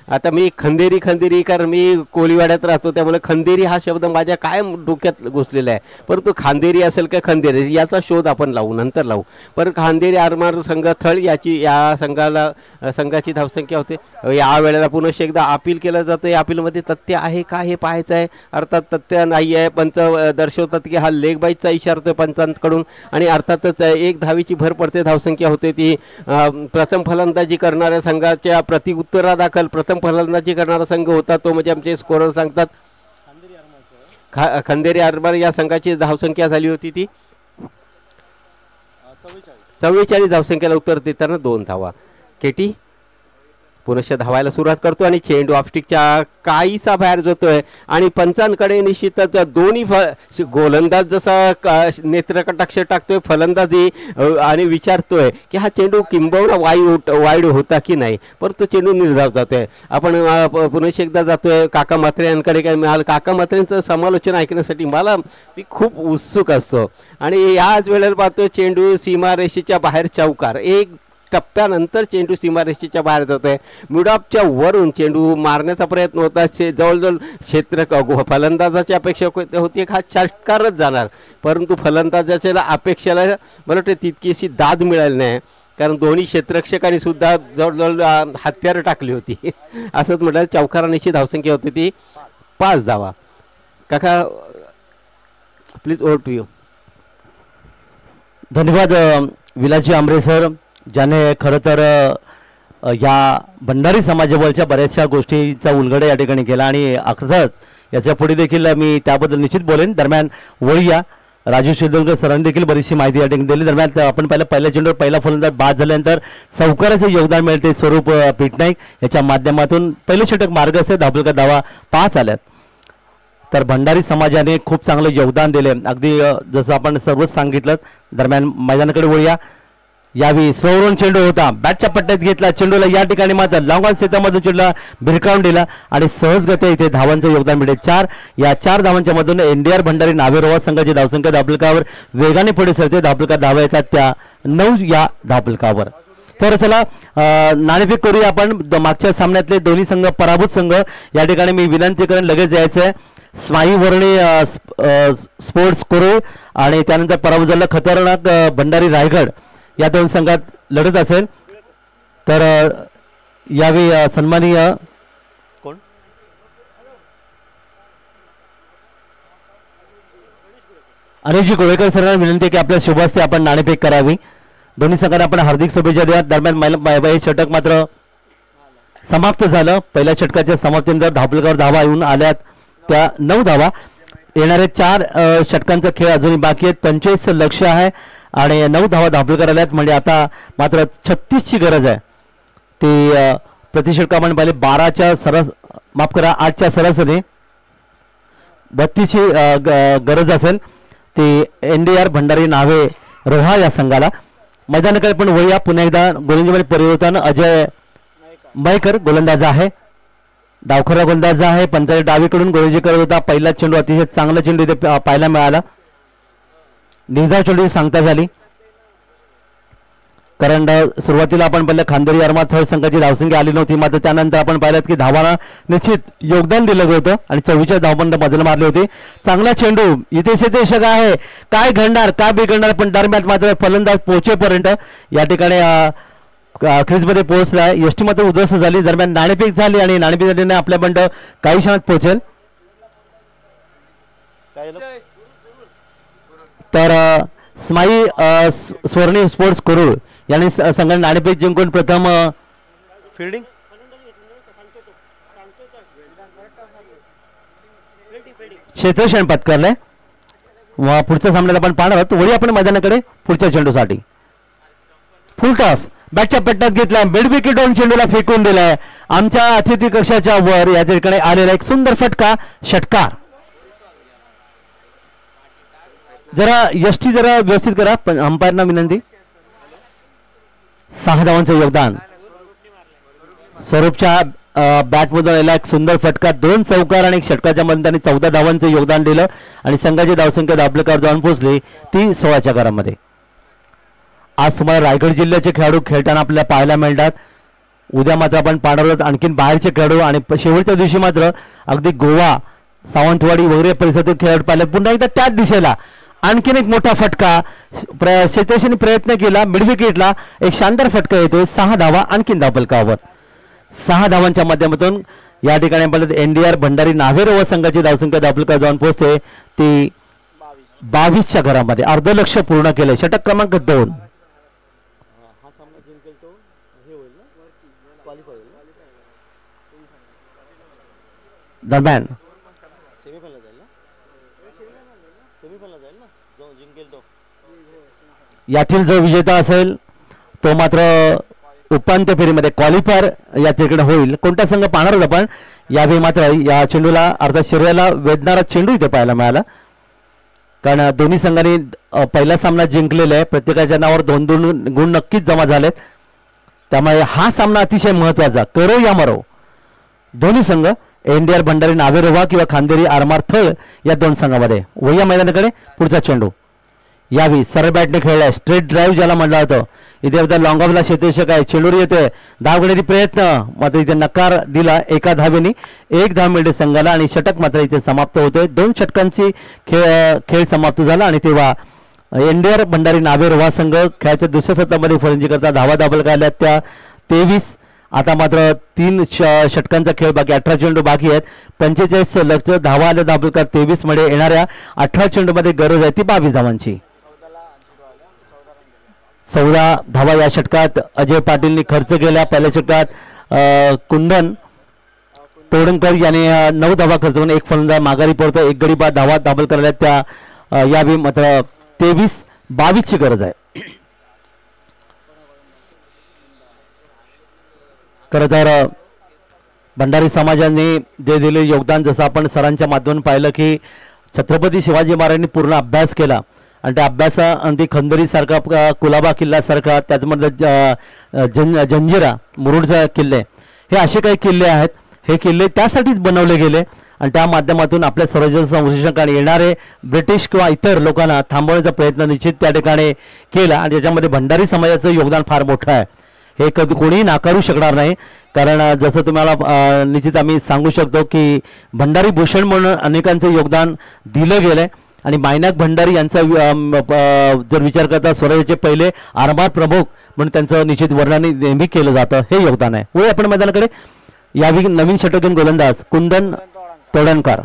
आता मी खंदेरी खंदेरी, कारण मी कोळीवाड्यात राहतो त्यामुळे खंदेरी हा शब्द माझ्या कायम डोक्यात घुसलेला आहे. परंतु खांदेरी असेल का खंदेरी याचा शोध आपण लावू, नंतर लावू. पण खांदेरी आरमार संघ थळ या संघाची धावसंख्या होते. या वेळेला पुनश्च एकदा अपील केलं जातं. या अपीलमध्ये तथ्य आहे का हे पाहायचं आहे. अर्थात तथ्य नाही आहे. पंच दर्शवतात की हा लेग बाईटचा इशारा होतो पंचांकडून, आणि अर्थातच 1 धावेची भर पडते. धावसंख्या होते ती प्रथम फलंदाजी करणाऱ्या संघाच्या प्रतिउत्तरादाखल प्रथम फलंदाजी करणारा संघ होता तो म्हणजे आमचे स्कोरर सांगतात. खंदेरी आरमार या संघाची धावसंख्या झाली होती ती 44 धावसंख्येला उत्तर देताना 2 धावा. केटी पुनश्च धावायला सुरुवात करतो आणि चेंडू ऑफस्टिकच्या काहीसा बाहेर जातोय आणि पंचांकडे निश्चितच दोन्ही गोलंदाज जसा नेत्रकटाक्ष टाकतोय फलंदाजी आणि विचारतोय की हा चेंडू किंबहुना वाईड होता की नाही, परंतु चेंडू निर्धाव जातोय. आपण पुनश्च एकदा जातोय काका म्हात्रे यांकडे. काय काका म्हात्रेंचं समालोचन ऐकण्यासाठी मी खूप उत्सुक असतो. आणि याच वेळेला पाहतो चेंडू सीमारेषेच्या बाहेर चौकार. एक टप्प्यानंतर चेंडू सीमारेषेच्या बाहेर जातोय. मिडऑफच्या वरून चेंडू मारण्याचा प्रयत्न होता. जवळजवळ क्षेत्र फलंदाजाची अपेक्षा होती हा षटकारच जाणार, परंतु फलंदाजाच्या अपेक्षेला मला वाटतं तितकीशी दाद मिळाली नाही, कारण दोन्ही क्षेत्ररक्षकांनी सुद्धा जवळजवळ हत्यारं टाकली होती. असंच म्हटलं चौकारांची धावसंख्या होती ती 5 धावा. काका प्लीज ओव्हर टू यू. धन्यवाद विलाजी आंबरे सर, ज्याने खरं तर या भंडारी समाजाबद्दलच्या बऱ्याचशा गोष्टींचा उलगडा या ठिकाणी केला आणि अर्थात याच्या पुढे देखील मी त्याबद्दल निश्चित बोलेन. दरम्यान वळूया, राजू शिंदोलकर सरांनी देखील बरीचशी माहिती या ठिकाणी दिली. दरम्यान आपण पहिल्या चेंडूवर पहिला फलंदाज बाद झाल्यानंतर चौकाराचे योगदान मिळते स्वरूप पीटनाईक याच्या माध्यमातून पहिलं षटक मार्ग असते. धावफलका धावा 5 आल्यात. तर भंडारी समाजाने खूप चांगलं योगदान दिले, अगदी जसं आपण सर्वच सांगितलं. दरम्यान मैदानाकडे वळूया. यावेळी स्लोवरून चेंडू होता, बॅटच्या पट्ट्यात घेतला चेंडूला, या ठिकाणी मात्र लॉंग ऑन सेटामधून चेंडूला भिरकावून दिला आणि सहजगत्या इथे धावांचं योगदान मिळेल 4. या 4 धावांच्या मधून एनडीआर भंडारी नावेरोवा संघाची धावसंख्या धावफलकावर वेगाने पुढे सरते. धावफलका धावा येतात त्या 9 या धावफलकावर. तर चला नाणेफेक करूया आपण. मागच्या सामन्यातले दोन्ही संघ पराभूत संघ. या ठिकाणी मी विनंती करेन लगेच यायचं आहे. स्माई वर्णी स्पोर्ट्स कुरुळ आणि त्यानंतर पराभूत झालं खतरनाक भंडारी रायगड या 2 संघात लढत असेल. तर यावेळी सन्माननीय कोण अनिलजी कोळेकर सरांना विनंती की आपल्या शुभास्ते आपण नाणेफेक करावी. दोन्ही संघांना आपण हार्दिक शुभेच्छा द्या. दरम्यान षटक मात्र समाप्त झालं. पहिल्या षटकाच्या समाप्तीनंतर धावफलकावर धावा येऊन आल्यात त्या 9 धावा. येणारे 4 षटकांचा खेळ अजूनही बाकी आहेत. 25 लक्ष्य आहे आणि 9 धावा धावफलकावर आल्यात. म्हणजे आता मात्र 36ची गरज आहे. ती प्रतिषटकामध्ये पाहिले 12च्या सरस माफ करा 8च्या सरासरी 32ची गरज असेल. ती एनडीआर भंडारी नावे रोहा या संघाला. मैदानाकडे पण वळूया पुन्हा एकदा. गोलंदाजीमध्ये परिवर्तन. अजय मयकर गोलंदाज आहे, डावखरा गोलंदाज आहे. पंचायत डावीकडून गोलंदाजी करत होता. पहिला चेंडू अतिशय चांगला चेंडू इथे पाहायला मिळाला. निर्धाव चेंडू सांगता झाली, कारण सुरुवातीला आपण पाहिलं खांदेरी आरमार थळ संघाची धावसंख्या आली नव्हती. मात्र त्यानंतर आपण पाहिलं की धावांना निश्चित योगदान दिलं होतं आणि 24 धावपंड मजल मारले होते. चांगला चेंडू इथे क्षेत्ररक्षक आहे, काय घडणार काय बिघडणार, पण दरम्यान मात्र फलंदाज पोहोचेपर्यंत या ठिकाणी क्रीजमध्ये पोहोचला. यष्टी मात्र उद्ध्वस्त झाली. दरम्यान नाणेफेक झाली आणि नाणेफेक झाल्याने आपल्या बंड काही क्षणात पोहोचेल. तर स्माई स्वर्णी स्पोर्ट्स कुरुळ यांनी संघाने नाणेफेक जिंकून प्रथम फिल्डिंग क्षेत्ररक्षण पत्करलंय. पुढच्या सामन्यात आपण पाहणार आहोत. वळी आपण मैदानाकडे पुढच्या चेंडूसाठी. फुल टॉस बॅटच्या पट्ट्यात घेतला, मिडविकेट डाऊन चेंडूला फेकून दिलाय. आमच्या अतिथी कक्षाच्या वर या ठिकाणी आलेला एक सुंदर फटका षटकार. जरा यष्टी जरा व्यवस्थित करा, पण अंपायरना विनंती. 6 धावांचं योगदान स्वरूपच्या बॅटमधून आलेला एक सुंदर फटका. 2 चौकार आणि 1 षटकाच्या मध्ये त्यांनी 14 धावांचं योगदान दिलं आणि संघाची धावसंख्या धावफलकावर जाऊन पोहोचली ती 16च्या घरामध्ये. आज सुमारे रायगड जिल्ह्याचे खेळाडू खेळताना आपल्याला पाहायला मिळतात. उद्या मात्र आपण पाहणार आहोत आणखीन बाहेरचे खेळाडू आणि शेवटच्या दिवशी मात्र अगदी गोवा सावंतवाडी वगैरे परिसरातील खेळाडू पाहिले. पुन्हा एकदा त्याच दिशेला आणखीन एक मोठा फटका शेतेशने प्रयत्न केला, मिड विकेटला एक शानदार फटका येतोय. 6 धावा आणखीन धावफलकावर. 6 धावांच्या माध्यमातून या ठिकाणी आपण एनडीआर भंडारी नावेर व संघाची धावसंख्या धावफलका जाऊन पोहोचते ती 22च्या घरामध्ये. अर्धलक्ष पूर्ण केले. षटक क्रमांक 2. हा सामना जिंकेल तो हे होईल ना, क्वालिफाय होईल ना, दरम्यान सेमीफायनल जाईल ना, सेमीफायनल जाईल ना, जो जिंकेल तो. यातील जो विजेता असेल तो मात्र उपांत्य फेरीमध्ये क्वालिफायर या ठिकाणी होईल. कोणता संघ पाहणार आहोत आपण यावेळी मात्र या चेंडूला अर्थात शरीराला वेदणारा चेंडू इथे पाहायला मिळाला, कारण दोन्ही संघांनी पहिला सामना जिंकलेला आहे. प्रत्येकाच्या नावावर 2-2 गुण नक्कीच जमा झालेत. त्यामुळे हा सामना अतिशय महत्वाचा. करो या मरो दोन्ही संघ एनडीआर भंडारी नावेरोवा किंवा खांदेरी आरमार थळ या 2 संघामध्ये. वया मैदानाकडे पुढचा चेंडू यावी सरळ बॅटने खेळलाय. स्ट्रेट ड्राईव्ह ज्याला म्हटलं होतं. इथे आता लॉंग ऑफला क्षेत्ररक्षक आहे. चेंडूर येतोय. धाव घेण्याची प्रयत्न मात्र इथे नकार दिला. एका धावेने 1 धाव मिळते संघाला आणि षटक मात्र इथे समाप्त होतोय. 2 षटकांची खेळ समाप्त झाला आणि तेव्हा एनडीआर भंडारी नावेरोवा संघ खेळाच्या दुसऱ्या सत्रामध्ये फलंदाजी करता धावा दाबल आल्या त्या 23. आता मात्र 3 षटकांचा खेळ बाकी. 18 चेंडू बाकी आहेत. 45 लक्ष धावा आल्या दाबलकार 23 मध्ये येणाऱ्या 18 चेंडूमध्ये गरज आहे ती 22 धावांची. 14 धावा या षटकात अजय पाटीलनी खर्च केल्या. पहिल्या षटकात कुंदन तोडणकर याने 9 धावा खर्च करून एक फलंदाज माघारी पडतो. 1 गडी बाद धावा दाबल करायला त्या यावेळी मात्र 23-22 ची गरज आहे. खरं तर भंडारी समाजाने जे दिले योगदान, जसं आपण सरांच्या माध्यमातून पाहिलं की छत्रपती शिवाजी महाराजांनी पूर्ण अभ्यास केला आणि त्या अभ्यासा अगदी खंदरीसारखा, कुलाबा किल्ल्यासारखा, त्याच्यामध्ये जंजिरा मुरुडचा किल्ले, हे असे काही किल्ले आहेत. हे किल्ले त्यासाठीच बनवले गेले आणि त्या माध्यमातून आपल्या स्वराज्य संरक्षण येणारे ब्रिटिश किंवा इतर लोकांना थांबवण्याचा प्रयत्न निश्चित त्या ठिकाणी केला आणि त्याच्यामध्ये भंडारी समाजाचं योगदान फार मोठं आहे. हे कधी कोणीही नाकारू शकणार नाही, कारण जसं तुम्हाला निश्चित आम्ही सांगू शकतो की भंडारी भूषण म्हणून अनेकांचं योगदान दिलं गेलंय आणि मायनाक भंडारी यांचा जर विचार करता स्वराज्याचे पहिले आरमार प्रमुख म्हणून त्यांचं निश्चित वर्णन नेहमी केलं जातं. हे योगदान आहे. वळूया आपण मैदानाकडे. यावेळी नवीन षटकन गोलंदाज कुंदन तोडणकर.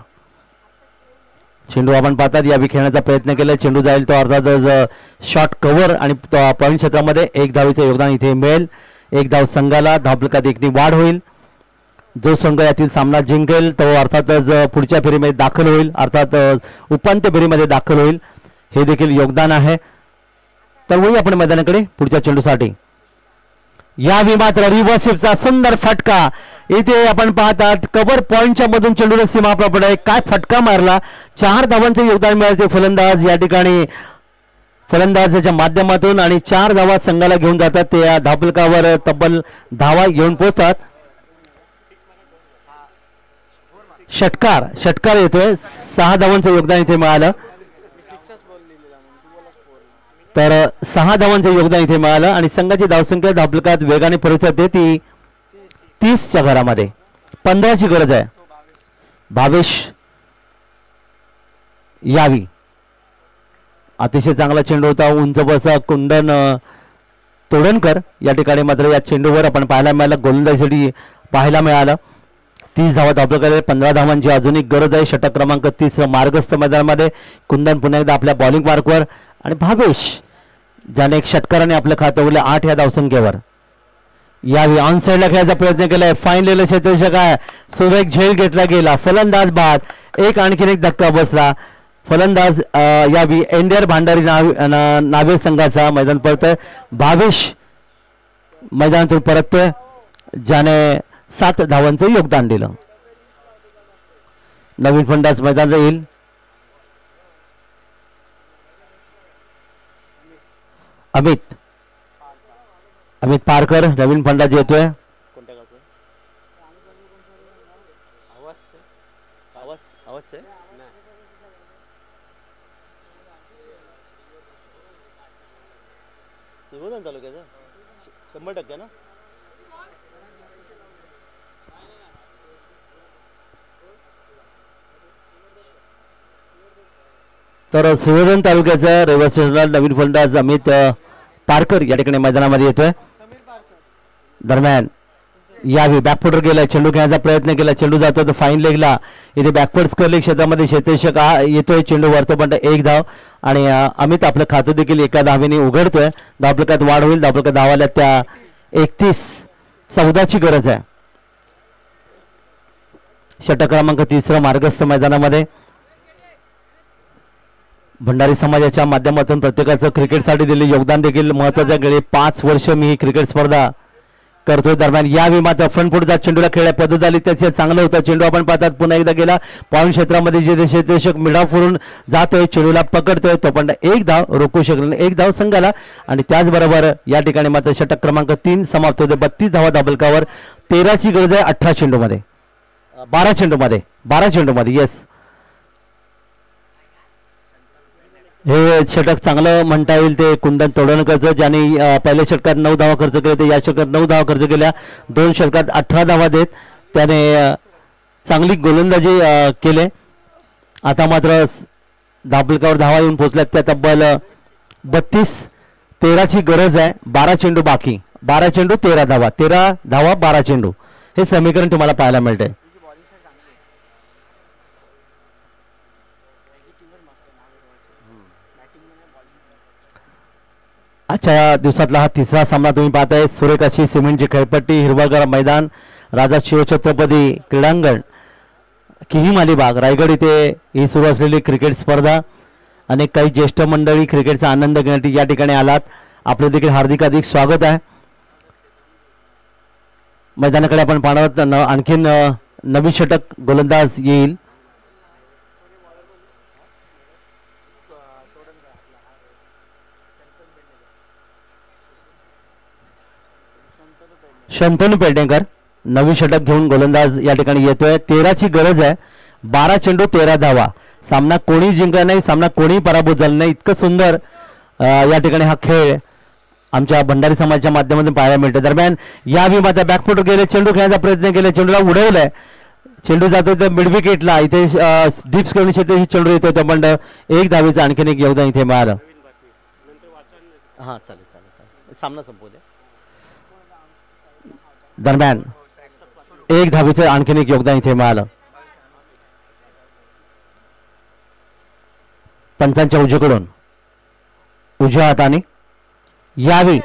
चेंडू आपण पाहतात यावेळी खेळण्याचा प्रयत्न केला. चेंडू जाईल तो अर्थातच शॉर्ट कव्हर आणि पॉईंट क्षेत्रामध्ये 1 धावेचं योगदान इथे मिळेल. 1 धाव संघाला. धावफलकात 1 वाढ होईल. जो संघ यातील सामना जिंकेल तो अर्थातच पुढच्या फेरीमध्ये दाखल होईल, अर्थात उपांत्य फेरीमध्ये दाखल होईल. हे देखील योगदान आहे. तर वळू आपण मैदानाकडे पुढच्या चेंडूसाठी. यावेळी मात्र रिव्हर्सिपचा सुंदर फटका इथे आपण पाहतात. कव्हर पॉईंटच्या मधून चेंडूला सीमा पडे. काय फटका मारला. 4 धावांचे योगदान मिळाले फलंदाज या ठिकाणी फलंदाजाच्या माध्यमातून आणि 4 धावा संघाला घेऊन जातात. ते या धावफलकावर तब्बल धावा घेऊन पोहोचतात. षटकार येतोय. 6 धावांचं योगदान इथे मिळालं. तर 6 धावांचं योगदान इथे मिळालं आणि संघाची धावसंख्या धावफलकात वेगाने परत येते ती 30च्या घरामध्ये. 15ची गरज आहे. भावेश यावी. अतिशय चांगला चेंडू होता. उंच बसा कुंदन तोडणकर या ठिकाणी मात्र या चेंडूवर आपण पाहायला मिळालं गोलंदाजीसाठी पाहायला मिळालं. 30 धावा धावफलकात 15 धावांची अजून एक गरज आहे. षटक क्रमांक 30 मार्गस्थ मैदानामध्ये. कुंदन पुन्हा एकदा आपल्या बॉलिंग मार्कवर आणि भावेश ज्याने एक षटकाराने आपलं खातं उरलं 8 या धावसंख्येवर. यावेळी ऑन साईडला खेळायचा प्रयत्न केलाय. फाईन लिहिलं क्षेत्ररक्षक आहे. सुरेख झेल घेतला गेला. फलंदाज बाद. आणखीन एक धक्का बसला. फलंदाज यावेळी एनडीआर भंडारी नावे संघाचा मैदान परतोय. भावेश मैदानातून परततोय ज्याने 7 धावांचं योगदान दिलं. नवीन फलंदाज मैदानात येईल. अमित पारकर नवीन फलंदाज येतोय. कोणत्या गावचं आवाज आहे श्रीगोंदा तालुक्याचा 100% ना. तर श्रीवर्धन तालुक्याचा रहिवासी नवीन फलंदाज अमित पारकर या ठिकाणी मैदानामध्ये येतोय. दरम्यान यावेळी बॅकफुटर गेला, चेंडू खेळण्याचा प्रयत्न केला, चेंडू जातो तो फाईन लेगला. इथे बॅकवर्ड स्क्वेअर लेग क्षेत्रामध्ये क्षेत्ररक्षक येतोय, चेंडू वरतो पण 1 धाव आणि अमित आपलं खातं देखील एका धावेने उघडतोय. धावफलकात वाढ होईल. धावफलकात धावाला त्या 31-14ची गरज आहे. षटक क्रमांक 3 मार्गस्थ मैदानामध्ये भंडारी समाजाच्या माध्यमातून प्रत्येकाचं क्रिकेटसाठी दिलेले योगदान देखील महत्वाचं. गेले 5 वर्ष मी ही क्रिकेट स्पर्धा करतोय. दरम्यान यावेळी मात्र फ्रंट फुटचा चेंडूला खेळल्या पद्धत आली त्याचे चांगलं होतं. चेंडू आपण पाहतात पुन्हा एकदा गेला पॉईंट क्षेत्रामध्ये, जे क्षेत्ररक्षक मिडा फिरून जातोय, चेंडूला पकडतोय, तो पण 1 धाव रोखू शकला नाही, 1 धाव संघाला. आणि त्याचबरोबर या ठिकाणी मात्र षटक क्रमांक 3 समाप्त होते. 32 धावा धाबलकावर. 13ची गरज आहे 18 चेंडूमध्ये, 12 चेंडूमध्ये येस. हे षटक चांगलं म्हणता येईल ते कुंदन तोडणकरचं, ज्यांनी पहिल्या षटकात 9 धावा खर्च केले, ते या षटकात 9 धावा खर्च केल्या. 2 षटकात 18 धावा देत त्याने चांगली गोलंदाजी केले. आता मात्र धाबलकावर धावा येऊन पोहोचल्यात त्या तब्बल 32. 13ची गरज आहे. 12 चेंडू बाकी, 12 चेंडू 13 धावा, 13 धावा 12 चेंडू, हे समीकरण तुम्हाला पाहायला मिळतंय. आजच्या दिवसातला हा 3रा सामना तुम्ही पाहताय. सुरेख अशी सिमेंटची खेळपट्टी, हिरवागार मैदान, राजा शिवछत्रपती क्रीडांगण, किहीम अलिबाग, रायगड इथे ही सुरू असलेली क्रिकेट स्पर्धा. अनेक काही ज्येष्ठ मंडळी क्रिकेटचा आनंद घेण्यासाठी या ठिकाणी आलात. आपले देखील हार्दिक स्वागत आहे. मैदानाकडे आपण पाहणार आणखीन नवीन षटक गोलंदाज येईल. शंतनू पेडणेकर नवीन षटक घेऊन गोलंदाज या ठिकाणी येतोय. 13ची गरज आहे. 12 चेंडू 13 धावा. सामना कोणी जिंकला नाही, सामना कोणी पराभूत झाला नाही. इतकं सुंदर या ठिकाणी हा खेळ आमच्या भंडारी समाजाच्या माध्यमातून पाहायला मिळतो. दरम्यान यावेळी मात्र बॅकफुट गेले, चेंडू खेळण्याचा प्रयत्न केला, चेंडूला उडवलाय, चेंडू जातो तर मिड विकेटला. इथे डिप्स करून क्षेत्र चेंडू येतो तो पण 1 धावेचं आणखीन एक योगदान इथे मिळालं. हां चालेल चालेल चालेल, सामना संपवू द्या. दरम्यान 1 धावेचं आणखीन एक योगदान इथे मिळालं. पंचांच्या उजवीकडून उजव्या हाताने यावेळी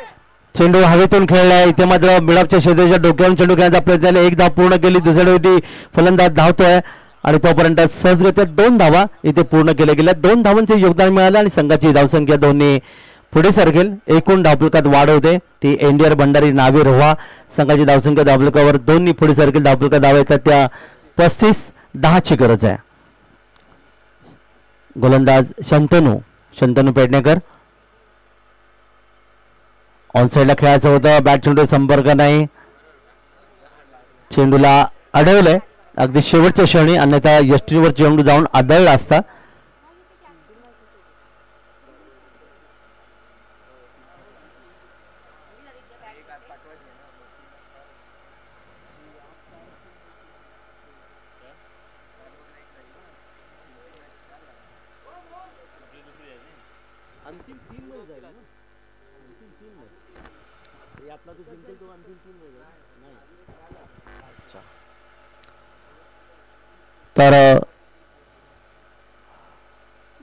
चेंडू हवेतून खेळलाय. इथे मात्र मिडअपच्या क्षेत्राच्या डोक्यावरून चेंडू खेळण्याचा प्रयत्न झाला. 1 धाव पूर्ण केली. दुसऱ्या फलंदाज धावतोय आणि तोपर्यंत सहजगत्या 2 धावा इथे पूर्ण केल्या गेल्या. 2 धावांचे योगदान मिळालं आणि संघाची धावसंख्या 2 पुढे सरकेल. एकूण धावफलकात वाढ होते ती एनडीआर भंडारी नावी रोहा संघाची धावसंख्या धावफलकावर 2 पुढे सरकेल. धावफलकात धावा येतात त्या 35-10ची गरज आहे. गोलंदाज शंतनू पेडणेकर. ऑन साईडला खेळायचं होतं, बॅट चेंडू संपर्क नाही, चेंडूला अडवलंय अगदी शेवटच्या क्षणी, अन्यथा यष्टीवर चेंडू जाऊन आदळला असता. अंतिम 3 मध्ये जाईल ना, अंतिम 3 मध्ये यातला तो जिंकेल तो अंतिम 3 मध्ये नाही. अच्छा, तर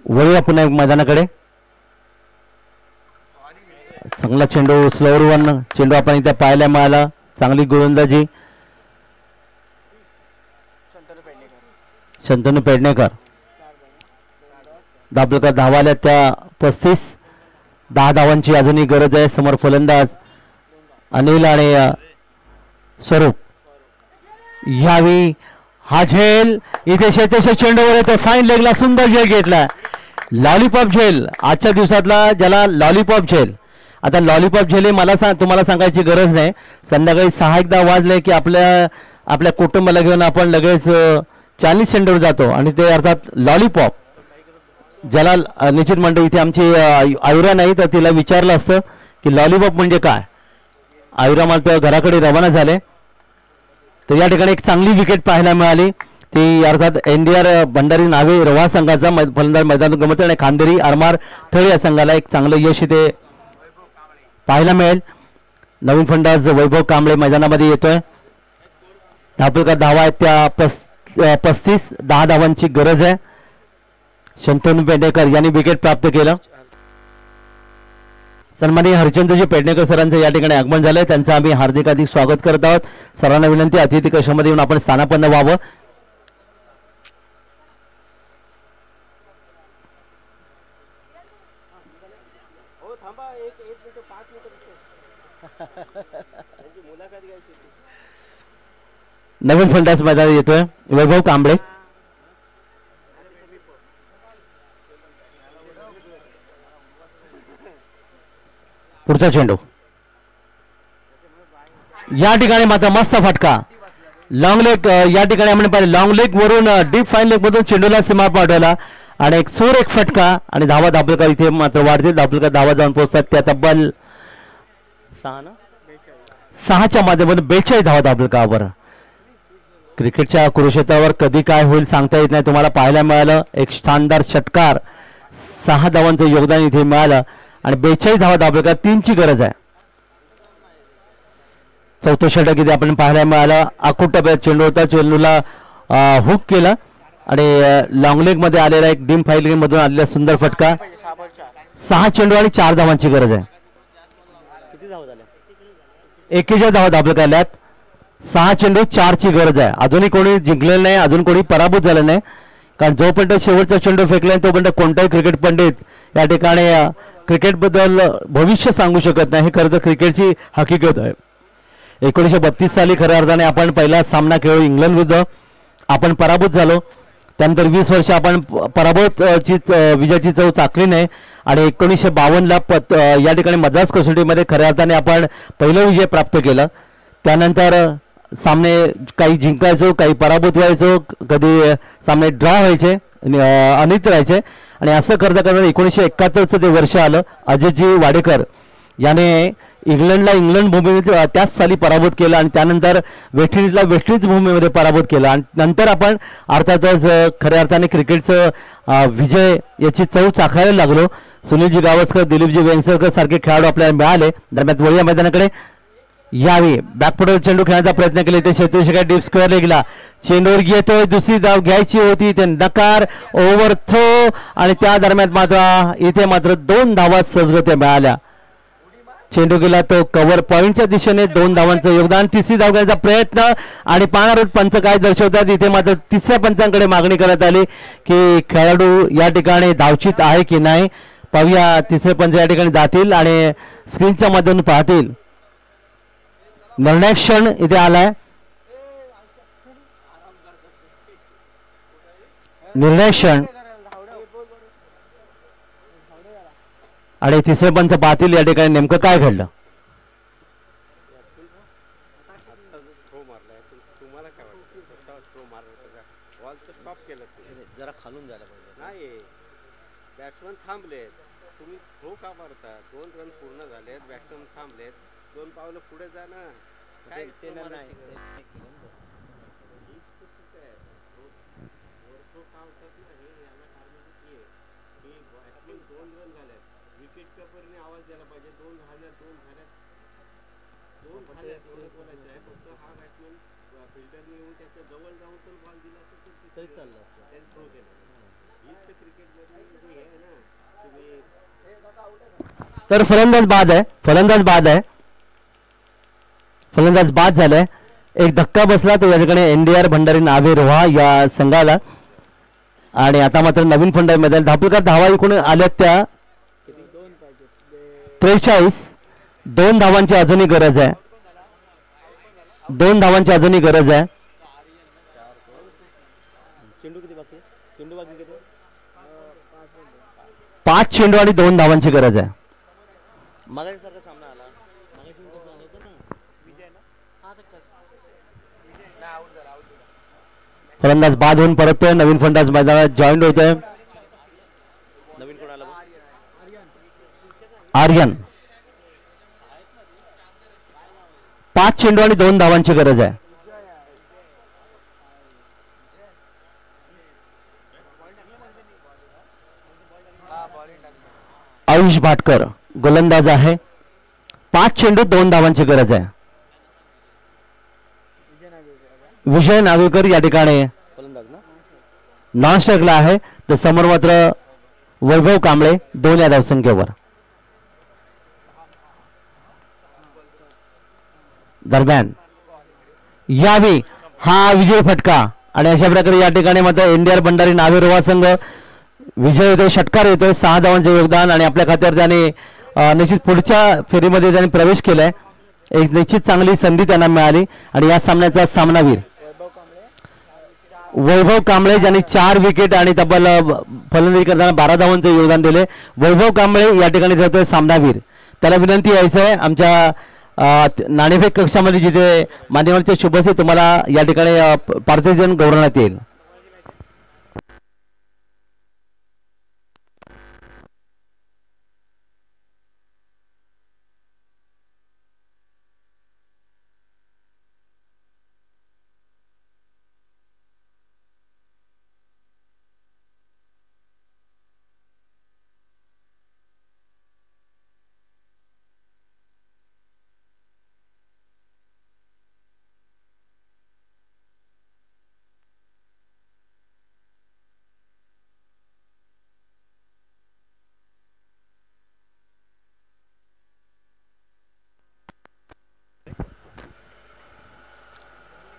वळूया पुन्हा मैदानाकडे. चांगला चेंडू स्लोअर वन चेंडू आपण इथे पाहायला मिळाला. चांगली गोलंदाजी शंतनू पेडणेकर. धाबलका धावाल्या त्या 35-10 धावांची अजूनही गरज आहे. समोर फलंदाज अनिल आणि स्वरूप. यावेळी हा झेल इथे शेतेशे चेंडूवर येतो. फाईन लेगला सुंदर झेल घेतला. लॉलीपॉप झेल आजच्या दिवसातला, ज्याला लॉलीपॉप झेल. आता लॉलीपॉप झेल हे तुम्हाला सांगायची गरज नाही. संध्याकाळी 6 वाजले की आपल्या कुटुंबाला घेऊन आपण लगेच चायनीज सेंटरवर जातो आणि ते अर्थात लॉलीपॉप, ज्याला निश्चित म्हणतो इथे आमची आयुरा नाही तर तिला विचारलं असतं की लॉलीपॉप म्हणजे काय. आयुरा मात्र घराकडे रवाना झाले. तर या ठिकाणी एक चांगली विकेट पाहायला मिळाली. ती अर्थात एनडीआर भंडारी नावे रोहा संघाचा फलंदाज मैदानात गमवतो आणि खांदेरी आरमार थळ या संघाला एक चांगलं यश इथे पाहायला मिळेल. नवीन फलंदाज वैभव कांबळे मैदानामध्ये येतोय. धापलकर धावा आहेत त्या 35 धावांची गरज आहे. शंतनू पेडणेकर यांनी विकेट प्राप्त केलं. सन्माननीय हरिचंद्रजी पेडणेकर सरांचं या ठिकाणी आगमन झालंय. त्यांचं आम्ही हार्दिक स्वागत करत आहोत. सरांना विनंती अतिथी कक्षामध्ये येऊन आपण स्थानापन्न व्हावं. नवीन फलंदाज मैदानात येतोय वैभव कांबळे. पुढचा चेंडू या ठिकाणी मात्र मस्त फटका लॉंग लेग. या ठिकाणी आपण पाहिलं लॉंग लेग वरून डीप फाईन लेग मधून चेंडूला सीमा पाठवला आणि एक सुर एक फटका आणि धावा धापलकर इथे मात्र वाढतील. धापलकर धावा जाऊन पोहोचतात त्या तब्बल 6च्या माध्यमातून 42 धावा धापलकरावर. क्रिकेटच्या कुरुक्षेत्रावर कधी काय होईल सांगता येत नाही. तुम्हाला पाहायला मिळालं एक शानदार षटकार 6 धावांचं योगदान इथे मिळालं आणि 42 धावा धापलकर 3ची गरज आहे. चौथं षटक इथे आपण पाहायला मिळालं. आकुट चेंडू होता. चेंडूला हुक केला आणि लॉंग लेग मध्ये आलेला एक डीम फाईल लेग मधून आलेला सुंदर फटका. 6 चेंडू आणि 4 धावांची गरज आहे. 41 धावा धापलकर आल्यात. 6 चेंडू 4ची गरज आहे. अजूनही कोणी जिंकलेलं नाही. अजून कोणी पराभूत झालं नाही. कारण जोपर्यंत शेवटचा चेंडू फेकला तोपर्यंत कोणताही क्रिकेट पंडित या ठिकाणी क्रिकेट बद्दल भविष्य सांगू शकत नाही. हे खरं तर क्रिकेटची हकीकत आहे. 1932 साली खऱ्या अर्थाने आपण पहिला सामना खेळलो इंग्लंड विरुद्ध. आपण पराभूत झालो. त्यानंतर 20 वर्ष आपण पराभूतची विजयाची चव चाकली नाही आणि 1952ला या ठिकाणी मद्रास कसोटीमध्ये खऱ्या अर्थाने आपण पहिलं विजय प्राप्त केला. त्यानंतर सामने काही जिंकायचो, काही पराभूत व्हायचो, कधी सामने ड्रॉ व्हायचे, अनित राहायचे आणि असं करता करता 1971चं ते वर्ष आलं. अजयजी वाडेकर याने इंग्लंडला इंग्लंड भूमीमध्ये त्याच साली पराभूत केला आणि त्यानंतर वेस्ट इंडिजला वेस्ट इंडिज भूमीमध्ये पराभूत केला आणि नंतर आपण अर्थातच खऱ्या अर्थाने क्रिकेटचं विजय याची चव चाखायला लागलो. सुनीलजी गावस्कर, दिलीपजी वेंगसरकर सारखे खेळाडू आपल्याला मिळाले. दरम्यान वळीया मैदानाकडे यावी बॅकफुटवर चेंडू खेळण्याचा प्रयत्न केला. इथे शेतकरी डीप स्क्वेअर लेगला चेंडूवर घेतोय. दुसरी धाव घ्यायची होती ते नकार ओव्हर थ्रो आणि त्या दरम्यान मात्र इथे मात्र 2 धावा सहजगत्या मिळाल्या. चेंडू गेला तो कव्हर पॉइंटच्या दिशेने 2 धावांचं योगदान. तिसरी धाव घेण्याचा प्रयत्न आणि पाहणारच पंच काय दर्शवतात. इथे मात्र तिसऱ्या पंचांकडे मागणी करण्यात आली की खेळाडू या ठिकाणी धावचित आहे की नाही. पाहूया तिसरे पंच या ठिकाणी जातील आणि स्क्रीनच्या माध्यमातून पाहतील. निर्णायक क्षण इथे आलाय. निर्णायक क्षण आणि तिसरे पंच पाहतील या ठिकाणी नेमकं काय घडलं. जरा खालून जायला पाहिजे. नाही बॅट्समन थांबलेत. तुम्ही थ्रो का मारता? 2 रन पूर्ण झालेत. बॅट्समन थांबलेत. 2 पावलं पुढे जा ना. काय ते नाही विकेट किपरने आवाज द्यायला पाहिजे. 2 झाल्यात फक्त हा बॅट्समन फिल्डरने येऊन त्याच्या जवळ जाऊन तर बॉल दिला असेल तर तरी चाललं असतं. त्याने थ्रो केला. हीच तर क्रिकेटमध्ये हे आहे ना. तुम्ही तर फलंदाज बाद आहे. फलंदाज बाद झालाय. एक धक्का बसला तो या ठिकाणी एनडीआर भंडारी नावे रोहा या संघाला आणि आता मात्र नवीन फलंदाज मैदान. धापलकर धावा इकडून आल्यात त्या 43. 2 धावांची अजूनही गरज आहे. 2 धावांची अजूनही गरज आहे. चेंडू किती बाकी? चेंडू बाकी किती? 5 चेंडू आणि 2 धावांची गरज आहे. मागाशी सारखा सामना आला. मागाशी कसं आलं होतं ना विजय ना. फलंदाज बाद होऊन परततोय. नवीन फलंदाज मैदानात जॉईन होतोय. नवीन कोण आला? आर्यन. 5 चेंडू आणि 2 धावांची गरज आहे. आयुष भाटकर गोलंदाज आहे. 5 चेंडू 2 धावांची गरज आहे. विजय नागवेकर या ठिकाणी फलंदाज ना. नॉन स्ट्राईकला आहे. तर समोर मात्र वैभव कांबळे 2 या धावसंख्येवर. दरम्यान यावी हा विजय फटका आणि अशा प्रकारे या ठिकाणी मात्र एनडीआर भंडारी नावे रोहा संघ विजय येतोय, षटकार येतोय. 6 धावांचे योगदान आणि आपल्या खात्यावर त्याने निश्चित पुढच्या फेरीमध्ये त्यांनी प्रवेश केलाय. एक निश्चित चांगली संधी त्यांना मिळाली आणि या सामन्याचा सामनावीर वैभव कांबळे ज्यांनी 4 विकेट आणि तब्बल फलंदाजी करताना 12 धावांचे योगदान दिले. वैभव कांबळे या ठिकाणी ठरतोय सामनावीर. त्याला विनंती यायचं आहे आमच्या नाणेफेक कक्षामध्ये जिथे मान्यवरचे शुभसे तुम्हाला या ठिकाणी पारितोषिक गौरवण्यात येईल.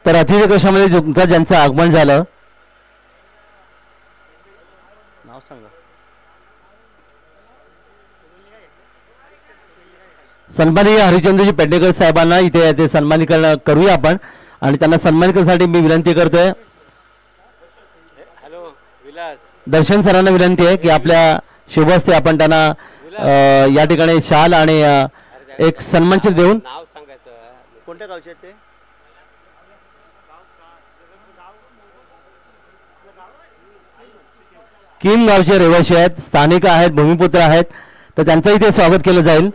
तर अतिथी कक्षामध्ये तुमचं ज्यांचं आगमन झालं नाव सांगा. सन्माननीय हरिचंद्रजी पेडणेकर साहेबांना इथे ते सन्मानित करूया आपण आणि त्यांना सन्मानित करण्यासाठी मी विनंती करतोय. हॅलो विलास. दर्शन सरांना विनंती आहे की आपल्या शुभ हस्ते आपण त्यांना या ठिकाणी शाल आणि एक सन्मानचिन्ह देऊन नाव सांगायचं. कोणत्या गावचे आहेत ते? किम गावचे रहिवासी आहेत, स्थानिक आहेत, भूमिपुत्र आहेत. तर त्यांचं इथे स्वागत केलं जाईल.